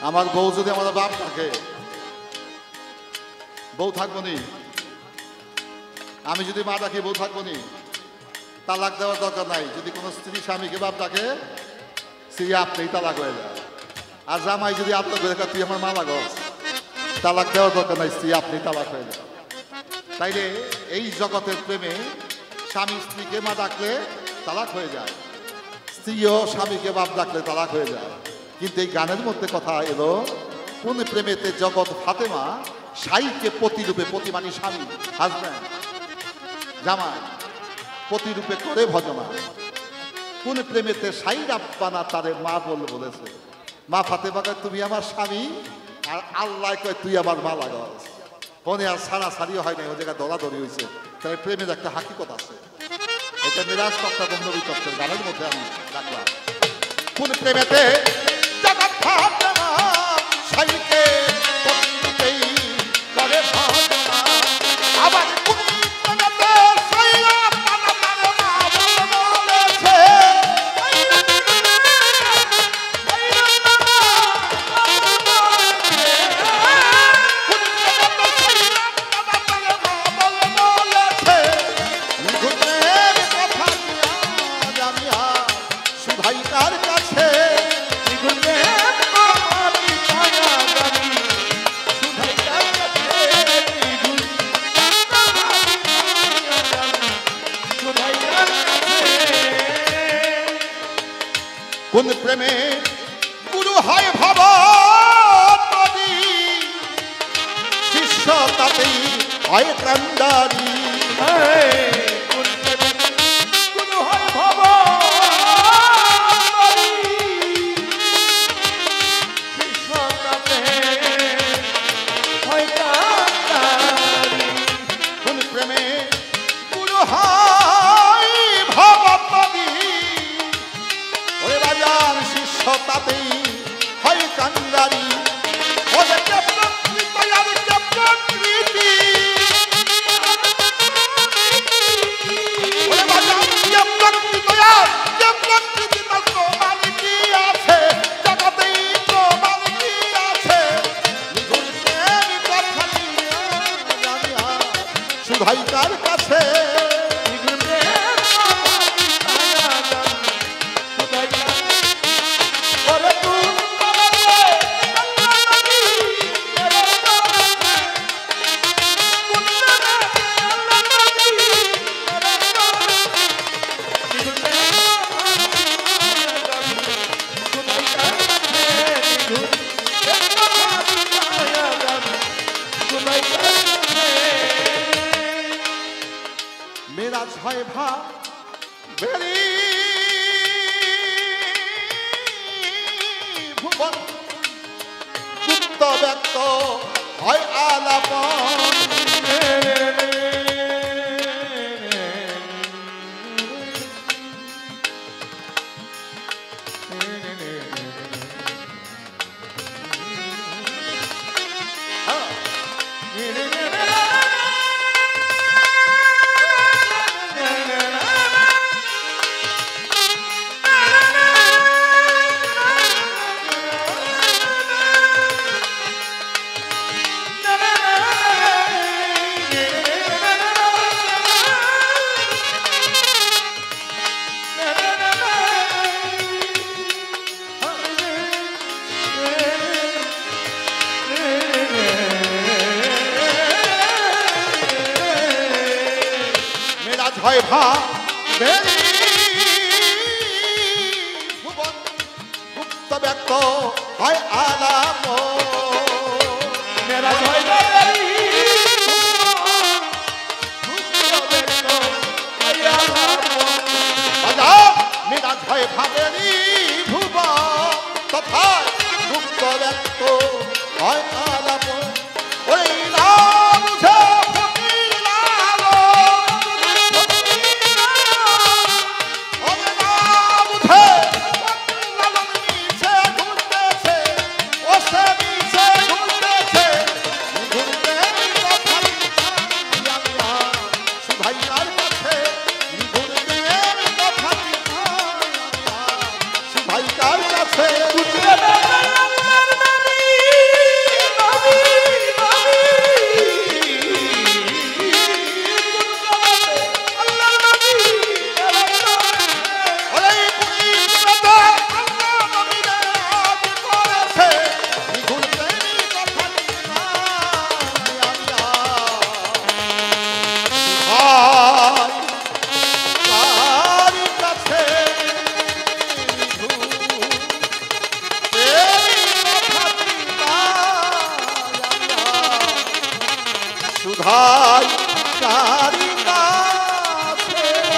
আমার বউ যদি আমার বাপ থাকে বউ থাকবো নি আমি যদি মা ডাকি বউ থাকবো নি তালাক দেওয়ার দরকার নাই যদি কোনো স্ত্রী স্বামীকে বাপ ডাকে স্ত্রী আপনি তালাক হয়ে যায় আর জামাই যদি আপনার করে তুই আমার মা লাগস তালাক দেওয়ার দরকার নাই স্ত্রী আপনি তালাক হয়ে যায় তাইলে এই জগতের প্রেমে স্বামী স্ত্রীকে মা ডাকলে তালাক হয়ে যায় স্ত্রীও স্বামীকে বাপ ডাকলে তালাক হয়ে যায় কিন্তু এই গানের মধ্যে কথা এলো কোন প্রেমেতে জগৎ ফাতেমা সাইকে প্রতিরূপে প্রতি মানে স্বামী হাজব্যান্ড জামাই প্রতিরূপে করে ভজনা কোন প্রেমেতে সাই রাব্বানা তারে মা বলেছে মা ফাতেমাকে তুমি আমার স্বামী আর আল্লাহ কয় তুই আমার মা লাগাস ফোনে আর সারাসারিও হয় না ও জায়গায় দৌড়াদৌড়ি হয়েছে তাই প্রেমের একটা হাকিকত আছে এটা মিরাজ তক্তা বন্ধবী তত্ত্বের গানের মধ্যে আমি রাখলাম কোন প্রেমেতে জগৎ ফাতেমা সাইকে প্রতিরূপেই করে ভজনা আবার কোন প্রেমেতে সাই রাব্বানা তারে মা বলেছে সুধাইকার কাছে কোন প্রেমে গুরু হয় ভাব শিষ্য তাতেই হয় কান্ডারি গুরু হয় ভব কোন প্রেমে গুরু হয় ভবতী ওরে রাজার শিষ্য তাতেই হয় কান্ডারি ওরে প্রকৃতি আর প্রকৃতি ওরে রাজার প্রকৃতি আর প্রকৃতি তার প্রমাণ কি আছে জগতেই প্রমাণ কি আছে সুধাইকার কাছে মেরাজ হয় ভা বেরি ভুবন গুপ্ত ব্যক্ত হয় আলাপন হয় ভা বেরি ভুবন গুপ্ত ব্যক্ত হয় আলাম মেরা হয় মেরাজ হয় ভাবেরি ভুব তথা গুপ্ত ব্যক্ত হয় আলাপ ওই নাম বুঝে ফকির লালো ওই নাম বুঝে ফকির লালো নিচে ঘুরতেছে ও সে নিচে ঘুরতেছে ঘুরতে সুধাইয়ার কাছে ঘুরতে ভাইকার কাছে সুধাই